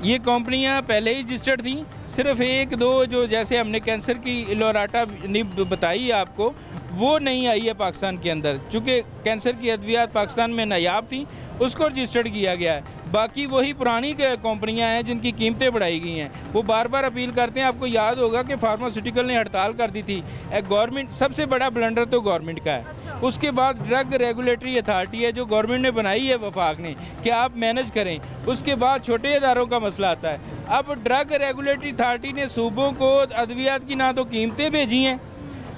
Speaker 2: ये कंपनियां पहले ही रजिस्टर्ड थी, सिर्फ 1-2 जो जैसे हमने कैंसर की लोराटा बताई आपको, वो नहीं आई है पाकिस्तान के अंदर, चूँकि कैंसर की अद्वियात पाकिस्तान में नायाब थी, उसको रजिस्टर्ड किया गया है। बाकी वही पुरानी कंपनियां हैं जिनकी कीमतें बढ़ाई गई हैं, वो बार बार अपील करते हैं। आपको याद होगा कि फार्मास्यूटिकल ने हड़ताल कर दी थी। गवर्नमेंट, सबसे बड़ा ब्लंडर तो गवर्नमेंट का है। उसके बाद ड्रग रेगुलेटरी अथॉरिटी है जो गवर्नमेंट ने बनाई है वफाक ने कि आप मैनेज करें, उसके बाद छोटे इदारों का मसला आता है। अब ड्रग रेगुलेटरी अथॉरिटी ने सूबों को अद्वियात की ना तो कीमतें भेजी हैं,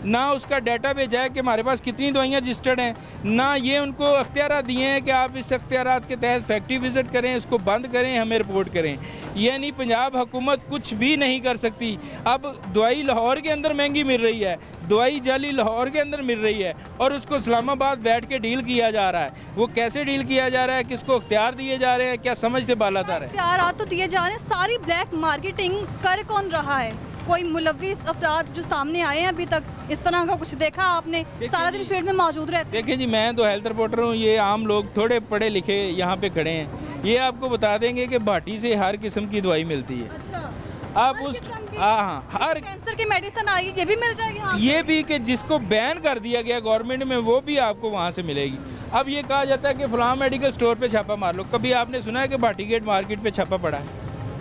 Speaker 2: ना उसका डाटा भेजा है कि हमारे पास कितनी दवाइयाँ रजिस्टर्ड हैं, ना ये उनको अख्तियार दिए हैं कि आप इस अख्तियार के तहत फैक्ट्री विज़िट करें, इसको बंद करें, हमें रिपोर्ट करें। यानी पंजाब हुकूमत कुछ भी नहीं कर सकती। अब दवाई लाहौर के अंदर महंगी मिल रही है, दवाई जाली लाहौर के अंदर मिल रही है और उसको इस्लामाबाद बैठ के डील किया जा रहा है। वो कैसे डील किया जा रहा है, किसको अख्तियार दिए जा रहे हैं, क्या समझ से बालातर है?
Speaker 1: अख्तियार तो दिए जा रहे हैं, सारी ब्लैक मार्केटिंग कर कौन रहा है? कोई मुलविस अफराद जो सामने आए हैं अभी तक, इस तरह का कुछ देखा आपने? सारा दिन फील्ड में मौजूद रहते हैं।
Speaker 2: देखिए जी, मैं तो हेल्थ रिपोर्टर हूँ, ये आम लोग थोड़े पढ़े लिखे यहाँ पे खड़े हैं, ये आपको बता देंगे कि भाटी से हर किस्म की दवाई मिलती है।
Speaker 1: अच्छा,
Speaker 2: आप उस हाँ, हर
Speaker 1: कैंसर की मेडिसिन आई, ये भी मिल जाएगी यहाँ?
Speaker 2: ये भी कि जिसको बैन कर दिया गया गवर्नमेंट में, वो भी आपको वहाँ से मिलेगी। अब ये कहा जाता है कि फलां मेडिकल स्टोर पे छापा मार लो, कभी आपने सुना है कि भाटी गेट मार्केट पे छापा पड़ा है?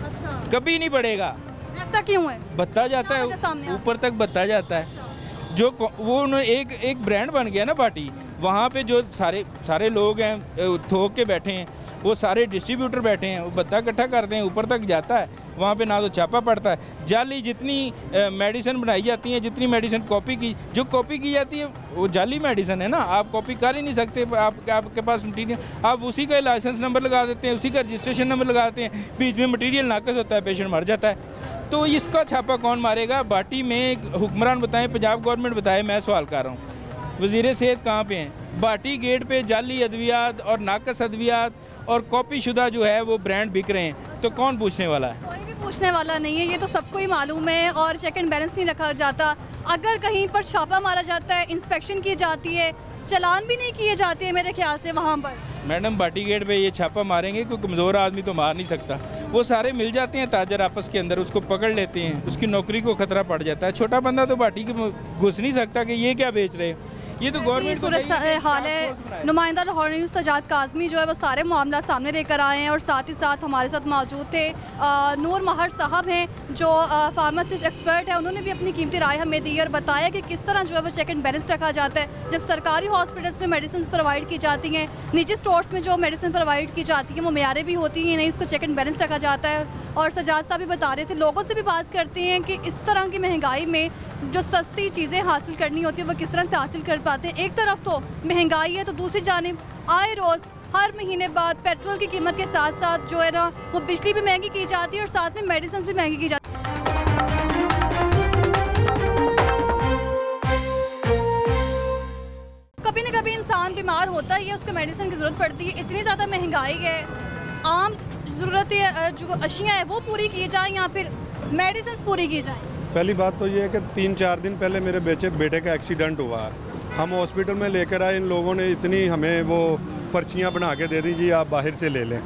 Speaker 1: अच्छा,
Speaker 2: कभी नहीं पड़ेगा।
Speaker 1: ऐसा क्यों है?
Speaker 2: बत्ता जाता है, ऊपर तक बत्ता जाता है। जो वो उन्होंने एक ब्रांड बन गया ना पार्टी, वहाँ पे जो सारे लोग हैं थोक के बैठे हैं, वो सारे डिस्ट्रीब्यूटर बैठे हैं, वो बत्ता इकट्ठा करते हैं, ऊपर तक जाता है, वहाँ पे ना तो छापा पड़ता है। जाली जितनी मेडिसिन बनाई जाती हैं, जितनी मेडिसिन जो कॉपी की जाती है वो जाली मेडिसिन है ना, आप कॉपी कर ही नहीं सकते। आपके पास मटीरियल, आप उसी का लाइसेंस नंबर लगा देते हैं, उसी का रजिस्ट्रेशन नंबर लगा देते हैं, बीच में मटीरियल नाकस होता है, पेशेंट मर जाता है। तो इसका छापा कौन मारेगा? भाटी में हुक्मरान बताएं, पंजाब गवर्नमेंट बताए, मैं सवाल कर रहा हूँ। वज़ीर सेहत कहाँ पे हैं? भाटी गेट पे जाली अद्वियात और नाकस अद्वियात और कॉपी शुदा जो है वो ब्रांड बिक रहे हैं, तो कौन पूछने वाला है?
Speaker 1: कोई भी पूछने वाला नहीं है, ये तो सबको ही मालूम है। और चेक एंड बैलेंस नहीं रखा जाता। अगर कहीं पर छापा मारा जाता है, इंस्पेक्शन की जाती है, चालान भी नहीं किए जाते हैं मेरे ख्याल से वहाँ पर।
Speaker 2: मैडम, भाटी गेट पे ये छापा मारेंगे, कोई कमज़ोर आदमी तो मार नहीं सकता। वो सारे मिल जाते हैं ताजर आपस के अंदर, उसको पकड़ लेते हैं, उसकी नौकरी को खतरा पड़ जाता है। छोटा बंदा तो भाटी के घुस नहीं सकता कि ये क्या बेच रहे हैं। ये तो गवर्नमेंट
Speaker 1: सूरत हाल है। नुमाइंदा लाहौर न्यूज़ सजाद काज़मी जो है वो सारे मामला सामने लेकर आए हैं और साथ ही साथ हमारे साथ मौजूद थे नूर महर साहब हैं जो फार्मासिस्ट एक्सपर्ट है। उन्होंने भी अपनी कीमती राय हमें दी और बताया कि किस तरह जो है वो चेक एंड बैलेंस रखा जाता है। जब सरकारी हॉस्पिटल्स में मेडिसिन प्रोवाइड की जाती हैं, निजी स्टोर्स में जो मेडिसिन प्रोवाइड की जाती हैं वो मेयारें भी होती हैं, नहीं उसको चेक एंड बैलेंस रखा जाता है। और सजाद साहब भी बता रहे थे, लोगों से भी बात करते हैं कि इस तरह की महंगाई में जो सस्ती चीज़ें हासिल करनी होती है वो किस तरह से हासिल कर पाते हैं। एक तरफ तो महंगाई है, तो दूसरी जानिब आए रोज़ हर महीने बाद पेट्रोल की कीमत के साथ साथ जो है ना वो बिजली भी महंगी की जाती है और साथ में मेडिसिन भी महंगी की जाती है। कभी ना कभी इंसान बीमार होता ही है, उसको मेडिसिन की ज़रूरत पड़ती है। इतनी ज़्यादा महंगाई है, आम ज़रूरतें जो अशियाँ हैं वो पूरी की जाए या फिर मेडिसिन पूरी की जाए?
Speaker 4: पहली बात तो ये है कि 3-4 दिन पहले मेरे बेटे का एक्सीडेंट हुआ। हम हॉस्पिटल में लेकर आए, इन लोगों ने इतनी हमें वो पर्चियाँ बना के दे दी, जी आप बाहर से ले लें।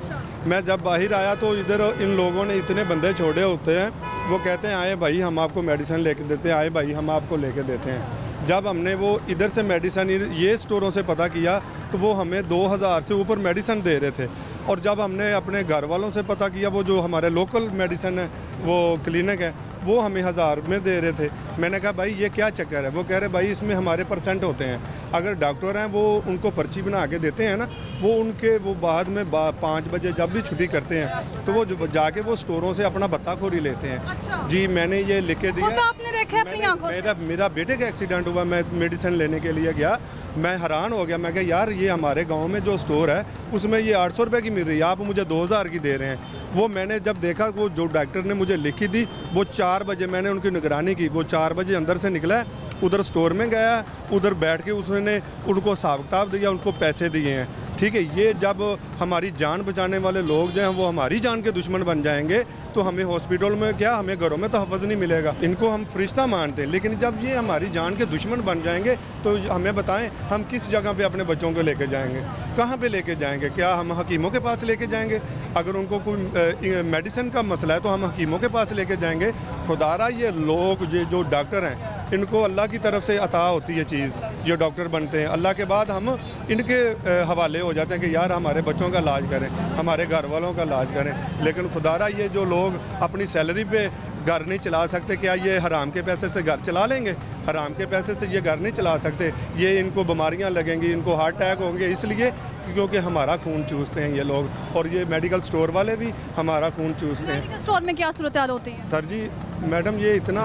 Speaker 4: मैं जब बाहर आया तो इधर इन लोगों ने इतने बंदे छोड़े होते हैं, वो कहते हैं आए भाई हम आपको मेडिसिन लेके देते हैं, आए भाई हम आपको लेके देते हैं। जब हमने वो इधर से मेडिसिन ये स्टोरों से पता किया तो वो हमें 2000 से ऊपर मेडिसिन दे रहे थे। और जब हमने अपने घर वालों से पता किया, वो जो हमारे लोकल मेडिसिन है वो क्लिनिक है, वो हमें 1000 में दे रहे थे। मैंने कहा भाई ये क्या चक्कर है? वो कह रहे भाई इसमें हमारे परसेंट होते हैं। अगर डॉक्टर हैं वो उनको पर्ची बना के देते हैं ना, वो बाद में 5 बजे जब भी छुट्टी करते हैं तो वो जाके वो स्टोरों से अपना बत्ताखोरी लेते हैं।
Speaker 1: अच्छा।
Speaker 4: जी मैंने ये लिख के दिया।
Speaker 1: तो आपने देखा अपनी आंखों से?
Speaker 4: मेरा बेटे का एक्सीडेंट हुआ, मैं मेडिसिन लेने के लिए गया, मैं हैरान हो गया। मैं कहा यार ये हमारे गांव में जो स्टोर है उसमें ये 800 रुपये की मिल रही है, आप मुझे 2000 की दे रहे हैं। वो मैंने जब देखा, वो जो डॉक्टर ने मुझे लिखी थी, वो 4 बजे मैंने उनकी निगरानी की, वो 4 बजे अंदर से निकला, उधर स्टोर में गया, उधर बैठ के उसने उनको हिसाब किताब दिया, उनको पैसे दिए हैं। ठीक है, ये जब हमारी जान बचाने वाले लोग जो हैं वो हमारी जान के दुश्मन बन जाएंगे तो हमें हॉस्पिटल में क्या, हमें घरों में तहफ़्फ़ुज़ नहीं मिलेगा। इनको हम फरिश्ता मानते हैं, लेकिन जब ये हमारी जान के दुश्मन बन जाएंगे तो हमें बताएं हम किस जगह पे अपने बच्चों को लेके जाएंगे, कहाँ पे लेके जाएंगे? क्या हम हकीमों के पास लेके जाएंगे? अगर उनको कोई मेडिसिन का मसला है तो हम हकीमों के पास लेके जाएंगे? खुदारा ये लोग जो डॉक्टर हैं इनको अल्लाह की तरफ से अता होती है चीज़, ये डॉक्टर बनते हैं, अल्लाह के बाद हम इनके हवाले हो जाते हैं कि यार हमारे बच्चों का इलाज करें, हमारे घर वालों का इलाज करें। लेकिन खुदारा ये जो लोग अपनी सैलरी पे घर नहीं चला सकते, क्या ये हराम के पैसे से घर चला लेंगे? हराम के पैसे से ये घर नहीं चला सकते। ये इनको बीमारियां लगेंगी, इनको हार्ट अटैक होंगे, इसलिए क्योंकि हमारा खून चूसते हैं ये लोग, और ये मेडिकल स्टोर वाले भी हमारा खून चूसते हैं।
Speaker 1: मेडिकल स्टोर में क्या सूरत हाल होती है?
Speaker 4: सर जी मैडम, ये इतना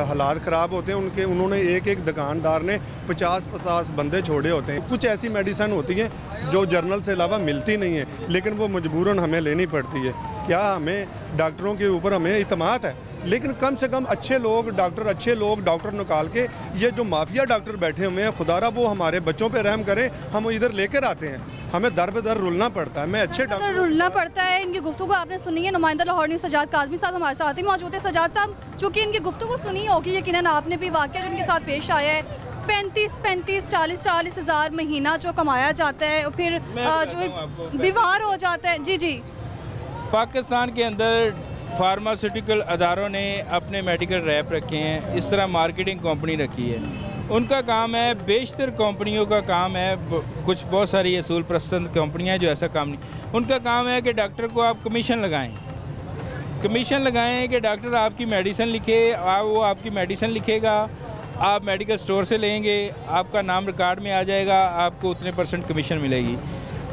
Speaker 4: हालात ख़राब होते हैं उन्होंने एक एक दुकानदार ने 50-50 बंदे छोड़े होते हैं। कुछ ऐसी मेडिसिन होती हैं जो जर्नल से अलावा मिलती नहीं है, लेकिन वो मजबूरन हमें लेनी पड़ती है। क्या हमें डॉक्टरों के ऊपर हमें इत्मीनान है, लेकिन कम से कम अच्छे लोग डॉक्टर निकाल के, ये जो माफिया डॉक्टर बैठे हुए हैं, खुदारा वो हमारे बच्चों पे रहम करें। हम इधर लेकर आते हैं, हमें दर बदर रुलना पड़ता है। मैं अच्छे डॉक्टर
Speaker 1: रुलना पड़ता है। इनकी गुफ्तगू आपने सुनी है। नुमाइंदा लाहौर न्यूज़ सजाद काज़मी साहब हमारे साथ ही मौजूद है। सजाद साहब, चूँकि इनकी गुफ्तगू सुनी होगी, यकीनन आपने भी वाक़या जो इनके साथ पेश आया है, 35-35, 40-40 हज़ार महीना जो कमाया जाता है, और फिर जो बीमार हो जाता है। जी जी,
Speaker 2: पाकिस्तान के अंदर फार्मास्यूटिकल अदारों ने अपने मेडिकल रैप रखे हैं, इस तरह मार्केटिंग कंपनी रखी है। उनका काम है, बेशतर कंपनियों का काम है, कुछ बहुत सारी असूल पसंद कंपनियां जो ऐसा काम नहीं, उनका काम है कि डॉक्टर को आप कमीशन लगाएं कि डॉक्टर आपकी मेडिसिन लिखे, वो आपकी मेडिसिन लिखेगा, आप मेडिकल स्टोर से लेंगे, आपका नाम रिकॉर्ड में आ जाएगा, आपको उतने % कमीशन मिलेगी।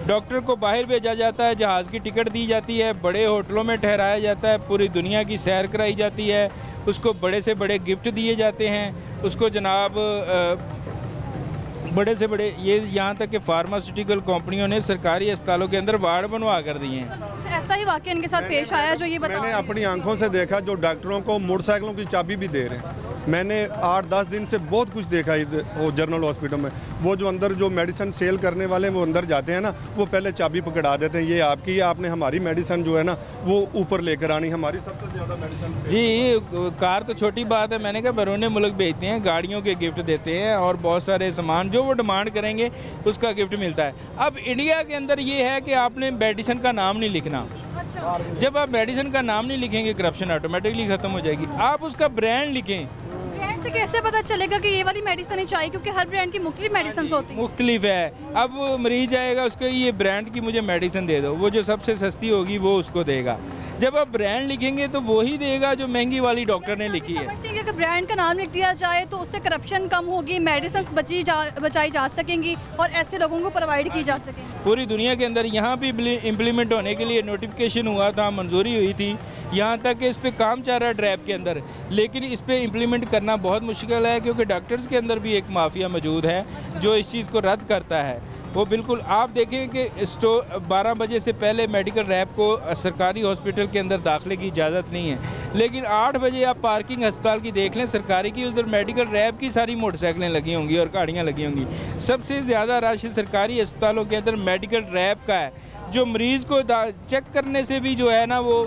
Speaker 2: डॉक्टर को बाहर भेजा जाता है, जहाज़ की टिकट दी जाती है, बड़े होटलों में ठहराया जाता है, पूरी दुनिया की सैर कराई जाती है, उसको बड़े से बड़े गिफ्ट दिए जाते हैं, उसको जनाब बड़े से बड़े, ये यहाँ तक कि फार्मास्यूटिकल कंपनियों ने सरकारी अस्पतालों के अंदर वार्ड बनवा कर दिए हैं।
Speaker 1: कुछ ऐसा ही वाक़या इनके साथ पेश आया जो ये बता।
Speaker 4: मैंने अपनी आंखों से देखा, जो डॉक्टरों को मोटरसाइकिलों की चाबी भी दे रहे हैं। मैंने 8-10 दिन से बहुत कुछ देखा इधर वो जनरल हॉस्पिटल में। वो जो अंदर जो मेडिसिन सेल करने वाले हैं, वो अंदर जाते हैं ना, वो पहले चाबी पकड़ा देते हैं, ये आपकी है, आपने हमारी मेडिसिन जो है ना वो ऊपर लेकर आनी, हमारी सबसे ज़्यादा मेडिसिन।
Speaker 2: जी, कार तो छोटी बात है, मैंने कहा बैरून मुल्क भेजते हैं, गाड़ियों के गिफ्ट देते हैं और बहुत सारे सामान जो वो डिमांड करेंगे उसका गिफ्ट मिलता है। अब इंडिया के अंदर ये है कि आपने मेडिसिन का नाम नहीं लिखना। जब आप मेडिसिन का नाम नहीं लिखेंगे, करप्शन ऑटोमेटिकली ख़त्म हो जाएगी। आप उसका ब्रांड लिखें।
Speaker 1: ब्रांड से कैसे पता चलेगा कि ये वाली मेडिसिन ही चाहिए, क्योंकि हर ब्रांड की मुख्तलिफ मेडिसिन होती हैं।
Speaker 2: मुख्तलिफ है। अब मरीज आएगा, उसको ये ब्रांड की मुझे मेडिसिन दे दो, वो जो सबसे सस्ती होगी वो उसको देगा। जब आप ब्रांड लिखेंगे तो वही देगा जो महंगी वाली डॉक्टर ने लिखी है।
Speaker 1: समझते हैं कि अगर ब्रांड का नाम लिख दिया जाए तो उससे करप्शन कम होगी, मेडिसिन बचाई जा सकेंगी और ऐसे लोगों को प्रोवाइड की जा सकेंगी।
Speaker 2: पूरी दुनिया के अंदर यहाँ भी इम्प्लीमेंट होने के लिए नोटिफिकेशन हुआ था, मंजूरी हुई थी, यहाँ तक कि इस पर काम चल रहा है ड्रैप के अंदर, लेकिन इस पर इम्प्लीमेंट करना बहुत मुश्किल है, क्योंकि डॉक्टर्स के अंदर भी एक माफिया मौजूद है जो इस चीज़ को रद्द करता है। वो बिल्कुल, आप देखें कि 12 बजे से पहले मेडिकल रैप को सरकारी हॉस्पिटल के अंदर दाखिले की इजाज़त नहीं है, लेकिन 8 बजे आप पार्किंग अस्पताल की देख लें सरकारी की, उधर मेडिकल रैप की सारी मोटरसाइकिलें लगी होंगी और गाड़ियाँ लगी होंगी। सबसे ज़्यादा रश सरकारी अस्पतालों के अंदर मेडिकल रैप का है, जो मरीज़ को चेक करने से भी जो है ना वो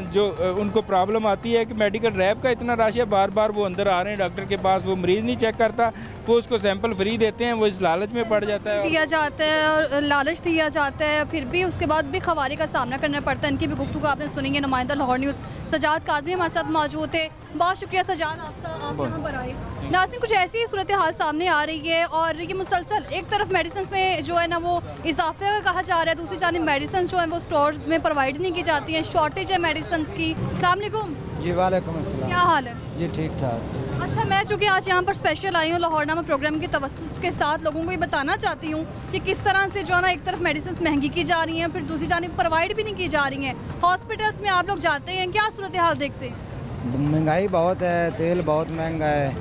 Speaker 2: जो उनको प्रॉब्लम आती है कि मेडिकल रैप का इतना रश है, बार बार वो अंदर आ रहे हैं डॉक्टर के पास, वो मरीज़ नहीं चेक करता, वो उसको सैंपल फ्री देते हैं, वो इस लालच में पड़ जाता है,
Speaker 1: दिया जाता है और लालच दिया जाता है, फिर भी उसके बाद भी खवारी का सामना करना पड़ता है। इनकी भी गुफ्तगू आपने सुनी है। नुमाइंदा लाहौर न्यूज़ सजाद काज़मी हमारे साथ मौजूद थे। बहुत शुक्रिया सजाद आपका, आप यहाँ पर आए। नाज़रीन, कुछ ऐसी सूरत हाल सामने आ रही है और ये मुसलसल एक तरफ मेडिसिन में जो है ना वो इजाफे का कहा जा रहा है, दूसरी जानिब मेडिसिन जो है वो स्टोर में प्रोवाइड नहीं की जाती हैं, शॉर्टेज है मेडिसिन की। अस्सलाम वालेकुम।
Speaker 5: जी वालेकुम अस्सलाम।
Speaker 1: क्या हाल है?
Speaker 5: जी ठीक ठाक।
Speaker 1: अच्छा, मैं चूँकि आज यहाँ पर स्पेशल आई हूँ लाहौरनामा प्रोग्राम के तवस्सुत के साथ, लोगों को ये बताना चाहती हूँ कि किस तरह से जो है ना एक तरफ मेडिसिन महंगी की जा रही हैं, फिर दूसरी जानिब प्रोवाइड भी नहीं की जा रही हैं। हॉस्पिटल्स में आप लोग जाते हैं, क्या सूरत हाल देखते हैं?
Speaker 5: महंगाई बहुत है, तेल बहुत महंगा है,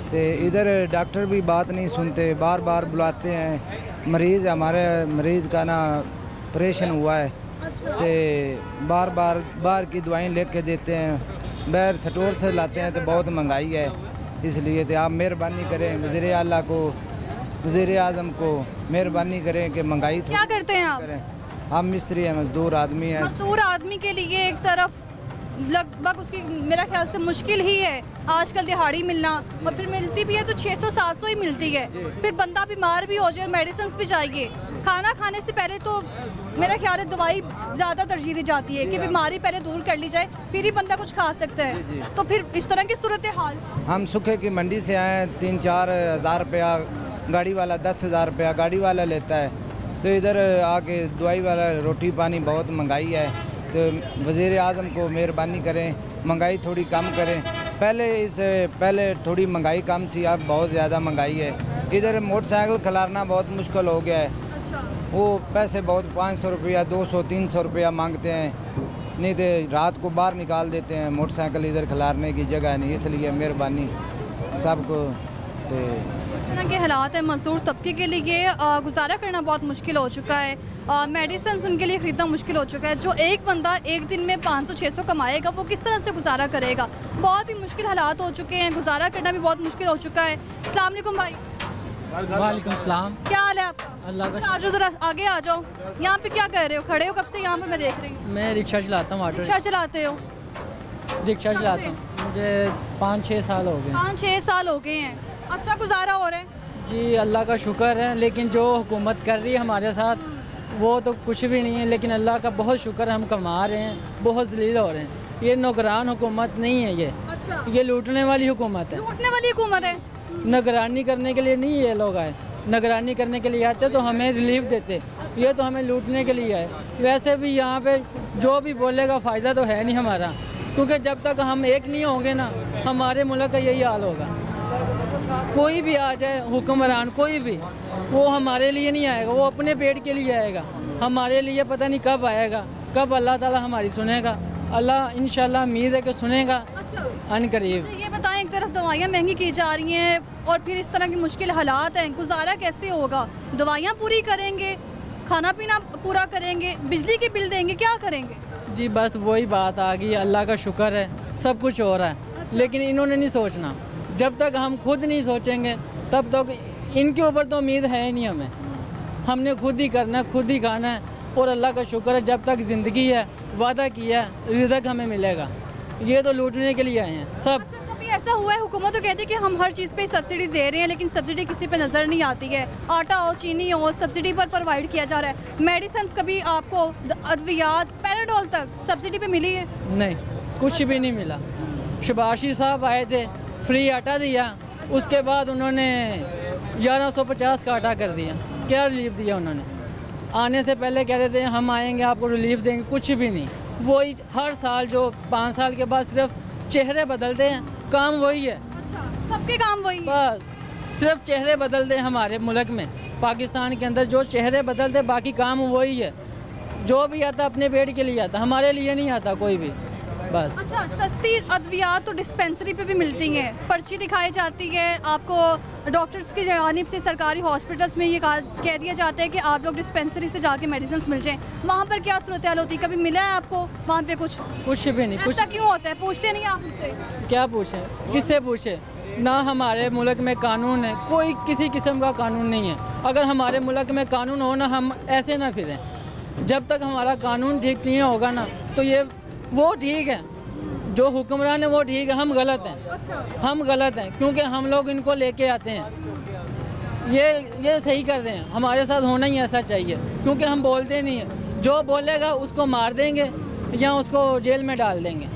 Speaker 5: तो इधर डॉक्टर भी बात नहीं सुनते, बार बार बुलाते हैं। मरीज़, हमारे मरीज़ का ना ऑपरेशन हुआ है, तो बार बार बाहर की दवाएं लिख के देते हैं, बाहर स्टोर से लाते हैं, तो बहुत महंगाई है। इसलिए तो आप मेहरबानी करें, वज़ीर आला को, वज़ीर आज़म को मेहरबानी करें कि महंगाई
Speaker 1: क्या करते हैं आप?
Speaker 5: करें। हम मिस्त्री हैं, मजदूर आदमी हैं।
Speaker 1: मजदूर आदमी के लिए एक तरफ लगभग उसकी मेरा ख्याल से मुश्किल ही है आजकल दिहाड़ी मिलना, और फिर मिलती भी है तो 600-700 ही मिलती है। फिर बंदा बीमार भी हो जाए, मेडिसिन भी चाहिए। खाना खाने से पहले तो मेरा ख्याल है दवाई ज़्यादा तरजीह दी जाती है कि बीमारी पहले दूर कर ली जाए, फिर ही बंदा कुछ खा सकता है। तो फिर इस तरह की सूरत हाल।
Speaker 5: हम सुखे की मंडी से आए, 3-4 हज़ार रुपया गाड़ी वाला, 10,000 रुपया गाड़ी वाला लेता है, तो इधर आके दवाई वाला, रोटी पानी बहुत महंगाई है। तो वज़ीर आज़म को मेहरबानी करें, महंगाई थोड़ी कम करें। पहले थोड़ी महंगाई कम सी, अब बहुत ज़्यादा महंगाई है। इधर मोटरसाइकिल खिलाना बहुत मुश्किल हो गया है।
Speaker 1: अच्छा।
Speaker 5: वो पैसे बहुत 500 रुपया 200-300 रुपया मांगते हैं, नहीं तो रात को बाहर निकाल देते हैं। मोटरसाइकिल इधर खिलाने की जगह नहीं, इसलिए मेहरबानी सबको। तो
Speaker 1: इस तरह के हालात है, मजदूर तबके के लिए गुजारा करना बहुत मुश्किल हो चुका है। मेडिसिन उनके लिए ख़रीदना मुश्किल हो चुका है। जो एक बंदा एक दिन में 500-600 कमाएगा वो किस तरह से गुजारा करेगा। बहुत ही मुश्किल हालात हो चुके हैं, गुजारा करना भी बहुत मुश्किल हो चुका है। अस्सलाम वालेकुम भाई।
Speaker 6: वालेकुम सलाम।
Speaker 1: क्या हाल है आपका?
Speaker 6: अल्लाह का।
Speaker 1: आ जाओ ज़रा आगे आ जाओ। यहाँ पे क्या कर रहे हो? खड़े हो कब से यहाँ पर? मैं देख रही हूँ।
Speaker 6: मैं रिक्शा चलाता हूँ, ऑटो
Speaker 1: रिक्शा चलाते हो?
Speaker 6: रिक्शा चलाता हूँ। मुझे 5-6 साल हो गए।
Speaker 1: 5-6 साल हो गए हैं। अच्छा गुजारा हो रहा है?
Speaker 6: जी अल्लाह का शुक्र है, लेकिन जो हुकूमत कर रही है हमारे साथ वो तो कुछ भी नहीं है। लेकिन अल्लाह का बहुत शुक्र है, हम कमा रहे हैं, बहुत जलील हो रहे हैं। ये नौकरान हुकूमत नहीं है,
Speaker 1: अच्छा।
Speaker 6: ये लूटने वाली हुकूमत है।
Speaker 1: लूटने वाली हुकूमत है।
Speaker 6: निगरानी करने के लिए नहीं ये लोग आए। निगरानी करने के लिए आते तो हमें रिलीफ देते, ये तो हमें लूटने के लिए आए। वैसे भी यहाँ पे जो भी बोलेगा फ़ायदा तो है नहीं हमारा, क्योंकि जब तक हम एक नहीं होंगे ना, हमारे मुल्क का यही हाल होगा। कोई भी आ जाए हुक्मरान, कोई भी, वो हमारे लिए नहीं आएगा, वो अपने पेट के लिए आएगा। हमारे लिए पता नहीं कब आएगा, कब अल्लाह ताला हमारी सुनेगा। अल्लाह इंशाल्लाह उम्मीद है कि सुनेगा अनकरीब।
Speaker 1: ये बताएं, एक तरफ दवाइयाँ महंगी की जा रही हैं और फिर इस तरह की मुश्किल हालात हैं, गुजारा कैसे होगा? दवाइयाँ पूरी करेंगे, खाना पीना पूरा करेंगे, बिजली के बिल देंगे, क्या करेंगे?
Speaker 6: जी बस वही बात आ गई। अल्लाह का शुक्र है, सब कुछ हो रहा है।
Speaker 1: अच्छा।
Speaker 6: लेकिन इन्होंने नहीं सोचना। जब तक हम खुद नहीं सोचेंगे तब तक इनके ऊपर तो उम्मीद है ही नहीं हमें। हमने खुद ही करना है, खुद ही खाना है। और अल्लाह का शुक्र है, जब तक ज़िंदगी है वादा किया है रिज़्क़ हमें मिलेगा। ये तो लूटने के लिए आए हैं सब।
Speaker 1: अच्छा, कभी ऐसा हुआ है हुकूमत तो कहती है कि हम हर चीज़ पे सब्सिडी दे रहे हैं, लेकिन सब्सिडी किसी पे नज़र नहीं आती है? आटा हो, चीनी हो, सब्सिडी पर प्रोवाइड किया जा रहा है। मेडिसिन कभी आपको अद्वियात पैराडोल तक सब्सिडी पे मिली है?
Speaker 6: नहीं, कुछ भी नहीं मिला। शबाशी साहब आए थे, फ्री आटा दिया, उसके बाद उन्होंने 1150 का आटा कर दिया। क्या रिलीफ दिया उन्होंने? आने से पहले कह रहे थे हम आएंगे आपको रिलीफ देंगे, कुछ भी नहीं। वही हर साल जो 5 साल के बाद सिर्फ चेहरे बदलते हैं, काम वही है।
Speaker 1: अच्छा, सबके काम वही है?
Speaker 6: बस सिर्फ चेहरे बदलते हैं हमारे मुल्क में, पाकिस्तान के अंदर जो चेहरे बदलते, बाकी काम वही है। जो भी आता अपने पेट के लिए आता, हमारे लिए नहीं आता कोई भी। बस।
Speaker 1: अच्छा, सस्ती अद्वियात तो डिस्पेंसरी पे भी मिलती हैं, पर्ची दिखाई जाती है आपको, डॉक्टर्स की जानिब से सरकारी हॉस्पिटल्स में ये कह दिया जाता है कि आप लोग डिस्पेंसरी से जाके मेडिसिन मिल जाएं। वहाँ पर क्या सूरत हाल होती है? कभी मिला है आपको वहाँ पे कुछ
Speaker 6: भी नहीं।
Speaker 1: ऐसा क्यों होता है? पूछते नहीं आप उनसे?
Speaker 6: क्या पूछे, किससे पूछे? ना हमारे मुल्क में कानून है, कोई किसी किस्म का कानून नहीं है। अगर हमारे मुल्क में कानून हो ना, हम ऐसे ना फिरें। जब तक हमारा कानून ठीक नहीं होगा ना, तो ये वो ठीक है, जो हुक्मरान है वो ठीक है, हम गलत हैं।
Speaker 1: अच्छा।
Speaker 6: हम गलत हैं क्योंकि हम लोग इनको लेके आते हैं। ये सही कर रहे हैं, हमारे साथ होना ही ऐसा चाहिए, क्योंकि हम बोलते नहीं हैं। जो बोलेगा उसको मार देंगे या उसको जेल में डाल देंगे।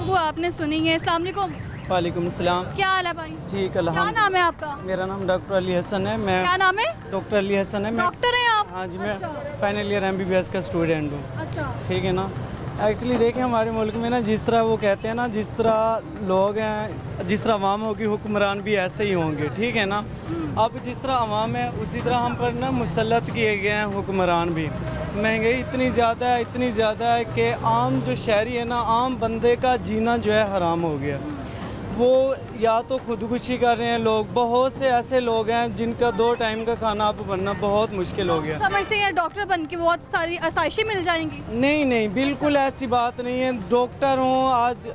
Speaker 1: वो आपने सुनी है। अस्सलाम वालेकुम।
Speaker 7: वालेकुम सलाम।
Speaker 1: क्या हाल है भाई?
Speaker 7: ठीक,
Speaker 1: क्या
Speaker 7: अल्हम्दुलिल्लाह।
Speaker 1: नाम है आपका?
Speaker 7: मेरा नाम डॉक्टर अली हसन है। मैं
Speaker 1: क्या नाम है?
Speaker 7: डॉक्टर अली हसन है। मैं
Speaker 1: डॉक्टर हैं आप?
Speaker 7: हाँ जी, मैं
Speaker 1: अच्छा।
Speaker 7: फाइनल ईयर MBBS का स्टूडेंट हूँ।
Speaker 1: अच्छा।
Speaker 7: ठीक है ना। एक्चुअली देखें, हमारे मुल्क में ना जिस तरह वो कहते हैं ना, जिस तरह लोग हैं, जिस तरह अवाम होगी हुक्मरान भी ऐसे ही होंगे। ठीक है ना। अब जिस तरह अवाम है उसी तरह हम पर ना मुसल्लत किए गए हैं हुक्मरान भी। महंगाई इतनी ज़्यादा है कि आम जो शहरी है ना, आम बंदे का जीना जो है हराम हो गया। वो या तो खुदकुशी कर रहे हैं लोग, बहुत से ऐसे लोग हैं जिनका 2 टाइम का खाना आप बनना बहुत मुश्किल हो गया।
Speaker 1: समझते हैं डॉक्टर बन के बहुत सारी आसाइशें मिल जाएंगी?
Speaker 7: नहीं, बिल्कुल ऐसी बात नहीं है। डॉक्टर हों, आज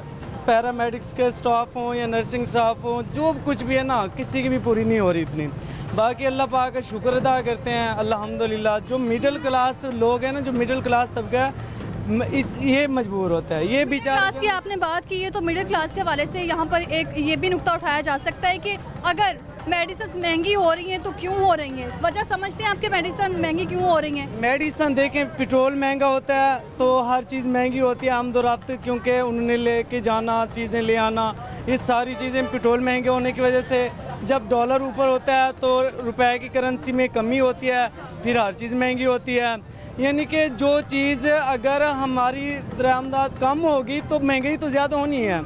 Speaker 7: पैरामेडिक्स के स्टाफ हों या नर्सिंग स्टाफ हों, जो कुछ भी है ना, किसी की भी पूरी नहीं हो रही इतनी। बाकी अल्लाह पाक का शुक्र अदा करते हैं अल्हम्दुलिल्लाह। जो मिडिल क्लास लोग हैं ना, जो मिडिल क्लास तबका है, ये मजबूर होता है। ये बेचारा
Speaker 1: क्लास की आपने बात की है, तो मिडिल क्लास के हवाले से यहाँ पर एक ये भी नुक्ता उठाया जा सकता है कि अगर मेडिसिन महंगी हो रही हैं तो क्यों हो रही हैं? वजह समझते हैं आपके मेडिसिन महंगी क्यों हो रही हैं?
Speaker 7: मेडिसिन देखें, पेट्रोल महंगा होता है तो हर चीज़ महंगी होती है, आमदोरफ्त, क्योंकि उन्होंने लेके जाना, चीज़ें ले आना, ये सारी चीज़ें पेट्रोल महंगे होने की वजह से। जब डॉलर ऊपर होता है तो रुपए की करेंसी में कमी होती है, फिर हर चीज़ महंगी होती है। यानी कि जो चीज़ अगर हमारी दरामदात कम होगी तो महंगाई तो ज़्यादा होनी है।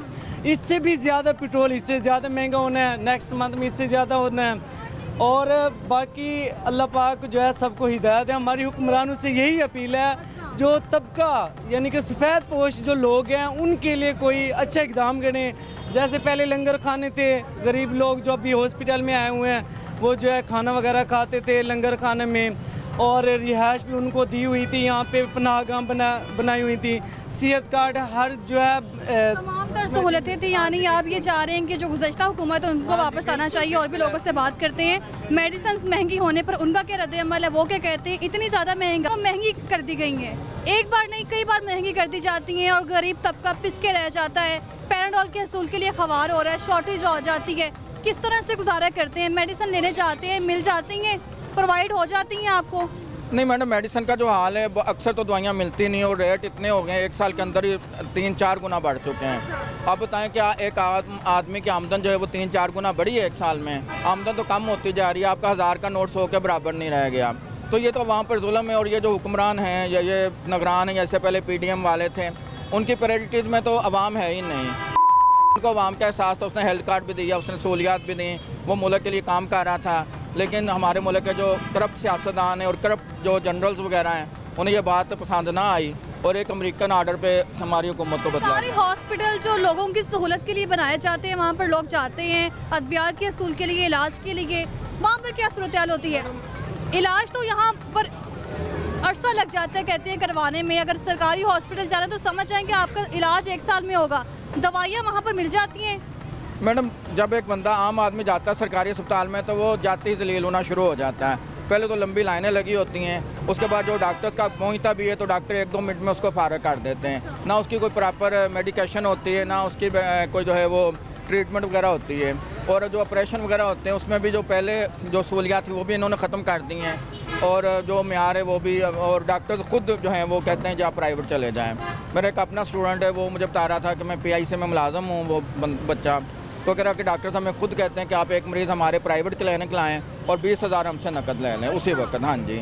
Speaker 7: इससे भी ज़्यादा पेट्रोल इससे ज़्यादा महंगा होना है, नेक्स्ट मंथ में इससे ज़्यादा होना है। और बाकी अल्लाह पाक जो है सबको हिदायत है। हमारी हुक्मरानों से यही अपील है, जो तबका यानी कि सफ़ेद पोश जो लोग हैं उनके लिए कोई अच्छा इक़दाम करें। जैसे पहले लंगर खाने थे, गरीब लोग जो अभी हॉस्पिटल में आए हुए हैं वो जो है खाना वगैरह खाते थे लंगर खाने में, और रिहाइश भी उनको दी हुई थी, यहाँ पे पनाहगाह बनाई हुई थी, सेहत कार्ड हर जो है
Speaker 1: तमाम तर सहूलतें थी। यानी आप ये चाह रहे हैं कि जो गुज़श्ता हुकूमत है उनको वापस आना चाहिए। और भी लोगों से बात करते हैं, मेडिसिन महंगी होने पर उनका क्या रद्द-ए-अमल है, वो क्या कहते हैं। इतनी ज़्यादा महंगी कर दी गई हैं, एक बार नहीं कई बार महंगी कर दी जाती हैं और गरीब तबका पिस के रह जाता है। पैराडोल के हसूल के लिए ख़वार हो रहा है, शॉर्टेज हो जाती है, किस तरह से गुजारा करते हैं। मेडिसिन लेने जाते हैं, मिल जाती हैं, प्रोवाइड हो जाती हैं आपको?
Speaker 8: नहीं मैडम, मेडिसिन का जो हाल है अक्सर तो दवाइयाँ मिलती नहीं और रेट इतने हो गए, 1 साल के अंदर ही 3-4 गुना बढ़ चुके हैं। अब बताएं क्या एक आदमी की आमदन जो है वो 3-4 गुना बढ़ी है 1 साल में? आमदन तो कम होती जा रही है, आपका 1000 का नोट 100 के बराबर नहीं रह गया। तो ये तो वहाँ पर जुल्म है। और ये जो हुक्मरान हैं या ये निगरान हैं, जैसे पहले PDM वाले थे, उनकी प्रायोरिटीज़ में तो अवाम है ही नहीं। उनको अवाम का एहसास था, उसने हेल्थ कार्ड भी दिया, उसने सहूलियात भी दी, वो मुल्क के लिए काम कर रहा था। लेकिन हमारे मुल्क के जो करप्ट सियासतदान हैं और करप्ट जो जनरल्स वगैरह हैं, उन्हें ये बात पसंद ना आई और एक अमेरिकन आर्डर पे हमारी हुकूमत को बदला।
Speaker 1: सारे हॉस्पिटल जो लोगों की सहूलत के लिए बनाए जाते हैं, वहाँ पर लोग जाते हैं अद्वियात के असूल के लिए, इलाज के लिए, वहाँ पर क्या सूरत हाल होती है? इलाज तो यहाँ पर अरसा लग जाता है कहते हैं करवाने में। अगर सरकारी हॉस्पिटल जाना तो समझ जाएँ कि आपका इलाज 1 साल में होगा, दवाइयाँ वहाँ पर मिल जाती हैं।
Speaker 8: मैडम, जब एक बंदा आम आदमी जाता है सरकारी अस्पताल में तो वो जाते ही जलील होना शुरू हो जाता है। पहले तो लंबी लाइनें लगी होती हैं, उसके बाद जो डॉक्टर्स का पहुंचता भी है तो डॉक्टर 1-2 मिनट में उसको फारग कर देते हैं। ना उसकी कोई प्रॉपर मेडिकेशन होती है, ना उसकी कोई जो है वो ट्रीटमेंट वगैरह होती है। और जो ऑपरेशन वगैरह होते हैं उसमें भी जो पहले जो सहूलियात थी वो भी इन्होंने ख़त्म कर दी हैं, और जो म्यार है वो भी। और डॉक्टर्स खुद जो हैं वो कहते हैं कि आप प्राइवेट चले जाएँ। मेरा एक अपना स्टूडेंट है, वो मुझे बता रहा था कि मैं PIC में मुलाज़म हूँ, वो बच्चा तो कह रहा कि डॉक्टर साहब हमें खुद कहते हैं कि आप एक मरीज़ हमारे प्राइवेट क्लिनिक लाएँ और 20,000 हमसे नकद ले लें उसी वक्त। हाँ जी,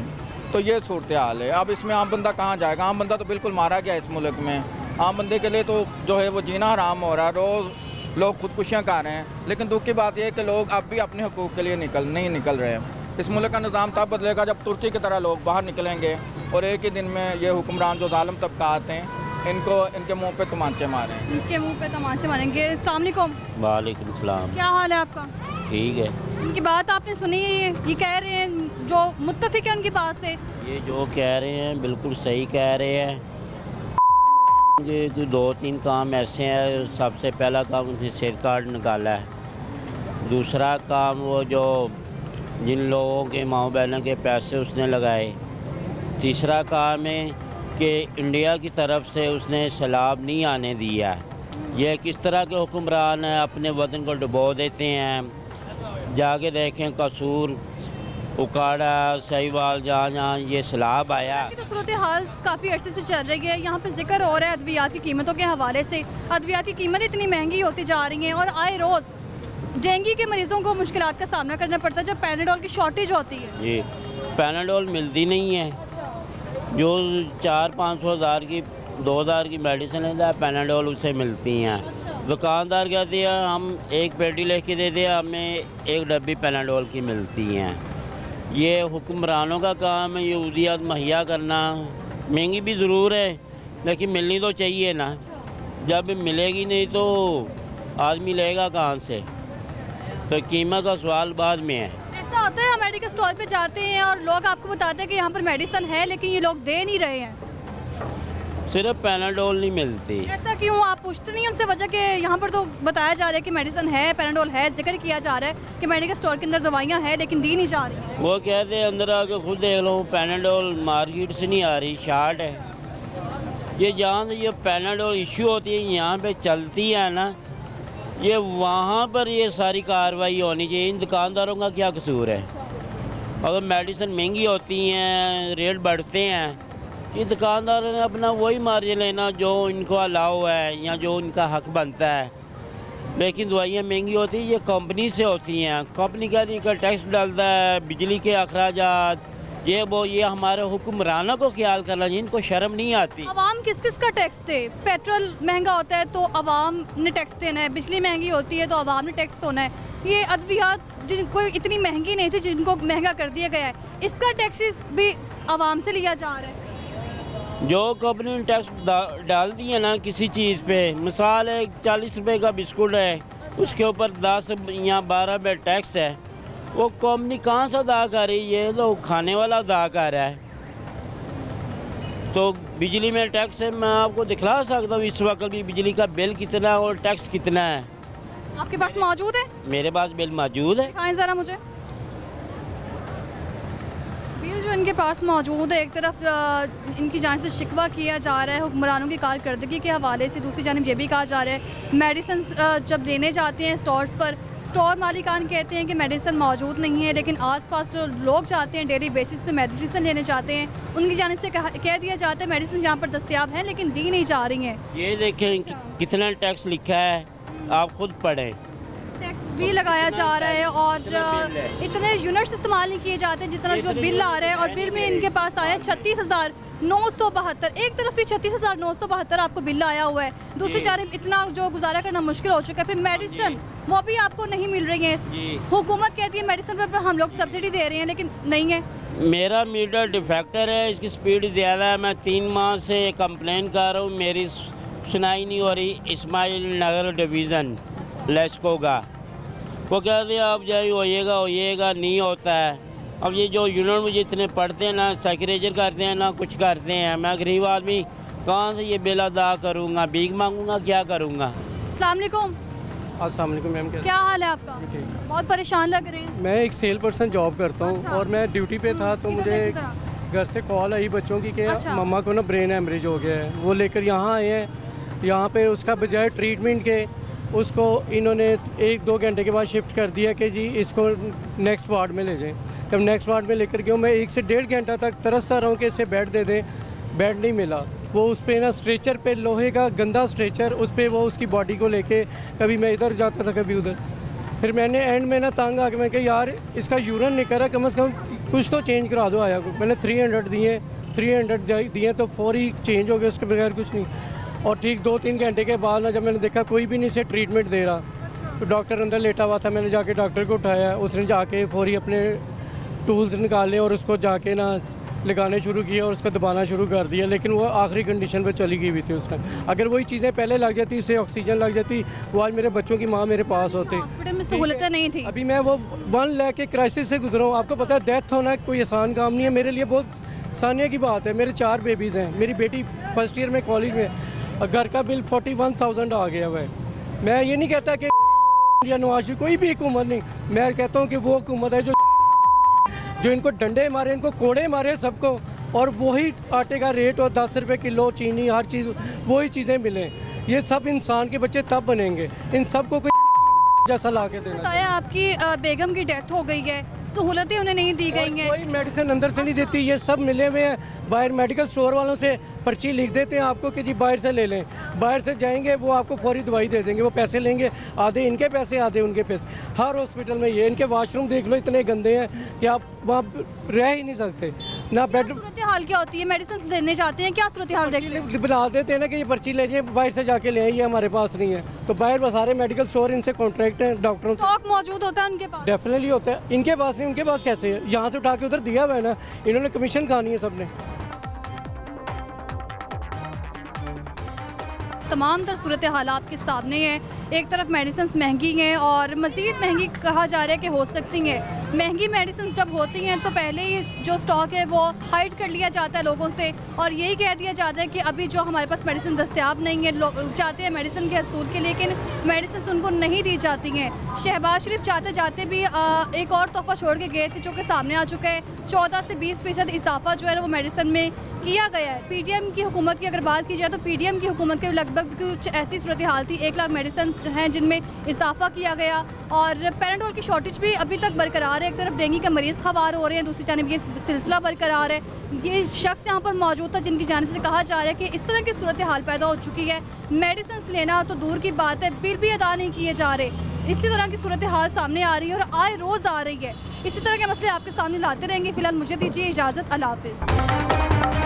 Speaker 8: तो ये सूरत हाल है। अब इसमें आम बंदा कहाँ जाएगा? आम बंदा तो बिल्कुल मारा गया इस मुल्क में। आम बंदे के लिए तो जो है वो जीना हराम हो रहा है, रोज़ लोग खुदकुशियाँ कर रहे हैं। लेकिन दुख की बात यह है कि लोग अब भी अपने हकूक़ के लिए नहीं निकल रहे हैं। इस मुल्क का निज़ाम तब बदलेगा जब तुर्की की तरह लोग बाहर निकलेंगे और एक ही दिन में ये हुक्मरान जो ज़ालिम तबका आते हैं इनके मुंह पे तमाचे मारें,
Speaker 1: इनके मुंह पे तमाचे मारेंगे। अस्सलाम वालेकुम।
Speaker 9: वालेकुम सलाम।
Speaker 1: क्या हाल है आपका?
Speaker 9: ठीक है।
Speaker 1: इनकी बात आपने सुनी है, ये कह रहे हैं जो मुत्तफिक है उनकी बात से,
Speaker 9: ये जो कह रहे हैं बिल्कुल सही कह रहे हैं। ये 2-3 काम ऐसे हैं। सबसे पहला काम उसने सेहत कार्ड निकाला है, दूसरा काम वो जो जिन लोगों के माँ बहनों के पैसे उसने लगाए, तीसरा काम है कि इंडिया की तरफ से उसने सैलाब नहीं आने दिया। यह किस तरह के हुक्मरान हैं, अपने वतन को डुबो देते हैं। जाके देखें कसूर, उकाड़ा, सहीवाल, जहाँ ये सैलाब आया।
Speaker 1: तो सूरत हाल काफ़ी अरसे से चल रही है। यहाँ पे जिक्र हो रहा है अद्वियात की कीमतों के हवाले से। अद्वियात की कीमत इतनी महंगी होती जा रही हैं और आए रोज़ डेंगू के मरीज़ों को मुश्किलात का सामना करना पड़ता है जब पैराडोल की शॉर्टेज होती है।
Speaker 9: जी, पैराडोल मिलती नहीं है। जो 400-500 हज़ार की 2000 की मेडिसिन लेता है पैराडोल उसे मिलती हैं। दुकानदार कहती है हम एक पेटी लेके दे दिया, हमें 1 डब्बी पैराडोल की मिलती हैं। ये हुक्मरानों का काम है, ये उदियत मुहैया करना। महंगी भी ज़रूर है लेकिन मिलनी तो चाहिए ना। जब मिलेगी नहीं तो आदमी लेगा कहाँ से? तो कीमत का सवाल बाद में है।
Speaker 1: ऐसा होता है हम मेडिकल स्टोर पे जाते हैं और लोग आपको बताते हैं कि यहाँ पर मेडिसिन है लेकिन ये लोग दे नहीं रहे हैं।
Speaker 9: सिर्फ पैराडोल नहीं मिलती।
Speaker 1: ऐसा क्यों? आप पूछते नहीं उनसे वजह कि यहाँ पर तो बताया जा रहा है कि मेडिसिन है, पैराडोल है, जिक्र किया जा रहा है कि मेडिकल स्टोर के अंदर दवाइयाँ हैं लेकिन दी नहीं जा रही।
Speaker 9: वो कहते हैं अंदर आके खुद देख लो, पैराडोल मार्केट से नहीं आ रही, शार्ट है। ये जहाँ से ये पैराडोल इशू होती है यहाँ पे चलती है ना, ये वहाँ पर ये सारी कार्रवाई होनी चाहिए। इन दुकानदारों का क्या कसूर है? अगर मेडिसिन महंगी होती हैं, रेट बढ़ते हैं, ये दुकानदारों ने अपना वही मार्जिन लेना जो इनको अलाउ है या जो इनका हक बनता है। लेकिन दवाइयाँ महंगी होती हैं, ये कंपनी से होती हैं। कंपनी का इनका टैक्स डालता है, बिजली के अखराजात, ये हमारे हुक्मरानों को ख्याल करना चाहिए, इनको शर्म नहीं आती।
Speaker 1: आवाम किस किस का टैक्स दे? पेट्रोल महंगा होता है तो आवाम ने टैक्स देना है, बिजली महंगी होती है तो आवाम ने टैक्स होना है, ये अद्वियात जिनको इतनी महंगी नहीं थी जिनको महंगा कर दिया गया है, इसका टैक्स भी आवाम से लिया जा रहा है।
Speaker 9: जो कंपनी ने टैक्स डाल दिया ना किसी चीज़ पे, मिसाल है 40 रुपए का बिस्कुट है, उसके ऊपर 10 या 12 रुपये टैक्स है, वो कंपनी कहाँ से अदा कर रही है? तो खाने वाला अदा कर रहा है। तो बिजली में टैक्स है, मैं आपको दिखला सकता हूँ इस वक्त भी बिजली का बिल कितना है और टैक्स कितना है।
Speaker 1: आपके पास मौजूद है?
Speaker 9: मेरे पास बिल मौजूद है।
Speaker 1: दिखाएं ज़रा मुझे बिल जो इनके पास मौजूद है। एक तरफ इनकी जानिब से शिकवा किया जा रहा है हुक्मरानों की कारकर्दगी के हवाले से, दूसरी जानिब ये भी कहा जा रहा है मेडिसिन जब लेने जाते हैं स्टोर्स पर, स्टोर मालिकान कहते हैं कि मेडिसिन मौजूद नहीं है, लेकिन आसपास जो लोग जाते हैं डेली बेसिस पे मेडिसिन लेने जाते हैं, उनकी जानिब से कह दिया जाता है मेडिसिन यहाँ पर दस्तयाब है लेकिन दी नहीं जा रही हैं।
Speaker 9: ये देखें कितना टैक्स लिखा है, आप खुद पढ़ें।
Speaker 1: टैक्स भी लगाया जा रहा है और इतने यूनिट्स इस्तेमाल नहीं किए जाते जितना जो बिल आ रहा है, और बिल में इनके पास आया 36,972। एक तरफ ही 36,972 आपको बिल आया हुआ है, दूसरी जानिब इतना जो गुजारा करना मुश्किल हो चुका है। फिर मेडिसिन वो भी आपको नहीं मिल रही है। हुकूमत कहती है मेडिसिन पर हम लोग सब्सिडी दे रहे हैं लेकिन नहीं है।
Speaker 9: मेरा मीटर डिफेक्टर है, इसकी स्पीड ज़्यादा है, मैं 3 माह से कंप्लेन कर रहा हूँ, मेरी सुनाई नहीं हो रही। इस्माइल नगर डिवीज़न लेस्को का वो कहते हैं आप जाइए होइएगा नहीं होता है। अब ये जो यूनिट मुझे इतने पढ़ते हैं ना, सेक्रेचर करते हैं ना कुछ करते हैं, मैं गरीब आदमी कहाँ से ये बिल अदा करूँगा? भीख मांगूंगा, क्या करूँगा?
Speaker 1: अस्सलाम वालेकुम।
Speaker 7: अस्सलाम वालेकुम मैम,
Speaker 1: क्या हाल है आपका? बहुत परेशान लग रहे हैं।
Speaker 7: मैं एक सेल पर्सन जॉब करता हूँ।
Speaker 1: अच्छा।
Speaker 7: और मैं ड्यूटी पे था तो मुझे घर से कॉल आई बच्चों की कि
Speaker 1: अच्छा।
Speaker 7: मम्मा को ना ब्रेन हेमरेज हो गया है, वो लेकर यहाँ आए हैं। यहाँ पे उसका बजाय ट्रीटमेंट के उसको इन्होंने 1-2 घंटे के बाद शिफ्ट कर दिया कि जी इसको नेक्स्ट वार्ड में ले जाएं। जब नेक्स्ट वार्ड में लेकर गया, मैं 1 से 1.5 घंटा तक तरसता रहा हूँ कि इसे बेड दे दें, बेड नहीं मिला। वो उस पर ना स्ट्रेचर पे, लोहे का गंदा स्ट्रेचर, उस पर वो उसकी बॉडी को लेके कभी मैं इधर जाता था कभी उधर। फिर मैंने एंड में ना तंग आके मैं कहा यार इसका यूरिन नहीं कर रहा, कम से कम कुछ तो चेंज करा दो आया को। मैंने 300 दिए तो फौरी चेंज हो गया, उसके बगैर कुछ नहीं। और ठीक 2-3 घंटे के बाद ना जब मैंने देखा कोई भी नहीं से ट्रीटमेंट दे रहा, तो डॉक्टर अंदर लेटा हुआ था, मैंने जाके डॉक्टर को उठाया, उसने जाके फौरी अपने टूल्स निकाले और उसको जाके ना लगाने शुरू किया और उसको दबाना शुरू कर दिया। लेकिन वो आखिरी कंडीशन पे चली गई हुई थी उसने। अगर वही चीज़ें पहले लग जाती, इसे ऑक्सीजन लग जाती, वो आज मेरे बच्चों की माँ मेरे पास होती।
Speaker 1: हॉस्पिटल में सहूलतें नहीं थी।
Speaker 7: अभी मैं वो 1 लाख के क्राइसिस से गुजरा हूँ। आपको पता है डेथ होना कोई आसान काम नहीं है, मेरे लिए बहुत सानिया की बात है। मेरे 4 बेबीज़ हैं, मेरी बेटी फर्स्ट ईयर में कॉलेज में, घर का बिल 41,000 आ गया हुआ है। मैं ये नहीं कहता कि या नवाज शरीफ कोई भी हुकूमत नहीं, मैं कहता हूँ कि वो हुकूमत है जो इनको डंडे मारे, इनको कोड़े मारे सबको, और वही आटे का रेट और 10 रुपये किलो चीनी, हर चीज़ वही चीज़ें मिलें। ये सब इंसान के बच्चे तब बनेंगे, इन सबको कोई जैसा ला के देना।
Speaker 1: बताया आपकी बेगम की डेथ हो गई है, सहूलतें उन्हें नहीं दी गई हैं।
Speaker 7: कोई मेडिसिन अंदर से नहीं देती, ये सब मिले हुए हैं बाहर मेडिकल स्टोर वालों से, पर्ची लिख देते हैं आपको कि जी बाहर से ले लें। बाहर से जाएंगे वो आपको फौरी दवाई दे देंगे, वो पैसे लेंगे, आधे इनके पैसे आधे उनके पैसे। हर हॉस्पिटल में ये, इनके वाशरूम देख लो इतने गंदे हैं कि आप वहाँ रह ही नहीं सकते ना। बेड
Speaker 1: सूरत हाल क्या होती है? मेडिसिन लेने जाते हैं, क्या सूरत हाल देखते हैं?
Speaker 7: बना देते हैं ना कि ये पर्ची ले जाइए, बाहर से जाके ले आइए, हमारे पास नहीं है। तो बाहर वो सारे मेडिकल स्टोर इनसे कॉन्ट्रैक्ट हैं डॉक्टरों से।
Speaker 1: स्टॉक मौजूद होता है उनके पास?
Speaker 7: डेफिनेटली होता है, इनके पास नहीं, उनके पास कैसे है? यहाँ से उठा के उधर दिया हुआ है ना, इन्होंने कमीशन खानी है सबने।
Speaker 1: तमाम तर सूरत हाल आपके सामने है। एक तरफ मेडिसिन महंगी हैं और मज़ीद महंगी कहा जा रहा है कि हो सकती हैं। महंगी मेडिसिन जब होती हैं तो पहले ही जो स्टॉक है वो हाइड कर लिया जाता है लोगों से, और यही कह दिया जाता है कि अभी जो हमारे पास मेडिसिन दस्तयाब नहीं है। लोग चाहते हैं मेडिसिन के हसूल के, लेकिन मेडिसिन उनको नहीं दी जाती हैं। शहबाज शरीफ जाते जाते भी एक और तोहफा छोड़ के गए थे जो कि सामने आ चुका है। 14 से 20% इजाफा जो है वो मेडिसिन में किया गया है। पीडीएम की हुकूमत की अगर बात की जाए तो पीडीएम की हुकूमत के लगभग कुछ ऐसी सूरत हाल थी, 1 लाख मेडिसिन हैं जिनमें इजाफा किया गया, और पैराडोल की शॉर्टेज भी अभी तक बरकरार है। एक तरफ डेंगू के मरीज़ खबर हो रहे हैं, दूसरी जानब ये सिलसिला बरकरार है। ये शख्स यहाँ पर मौजूद था जिनकी जानिब से कहा जा रहा है कि इस तरह की सूरत हाल पैदा हो चुकी है, मेडिसिन लेना तो दूर की बात है, बिल भी अदा नहीं किए जा रहे। इसी तरह की सूरत हाल सामने आ रही है और आए रोज़ आ रही है। इसी तरह के मसले आपके सामने लाते रहेंगे। फिलहाल मुझे दीजिए इजाज़त, अल्लाह हाफ़िज़।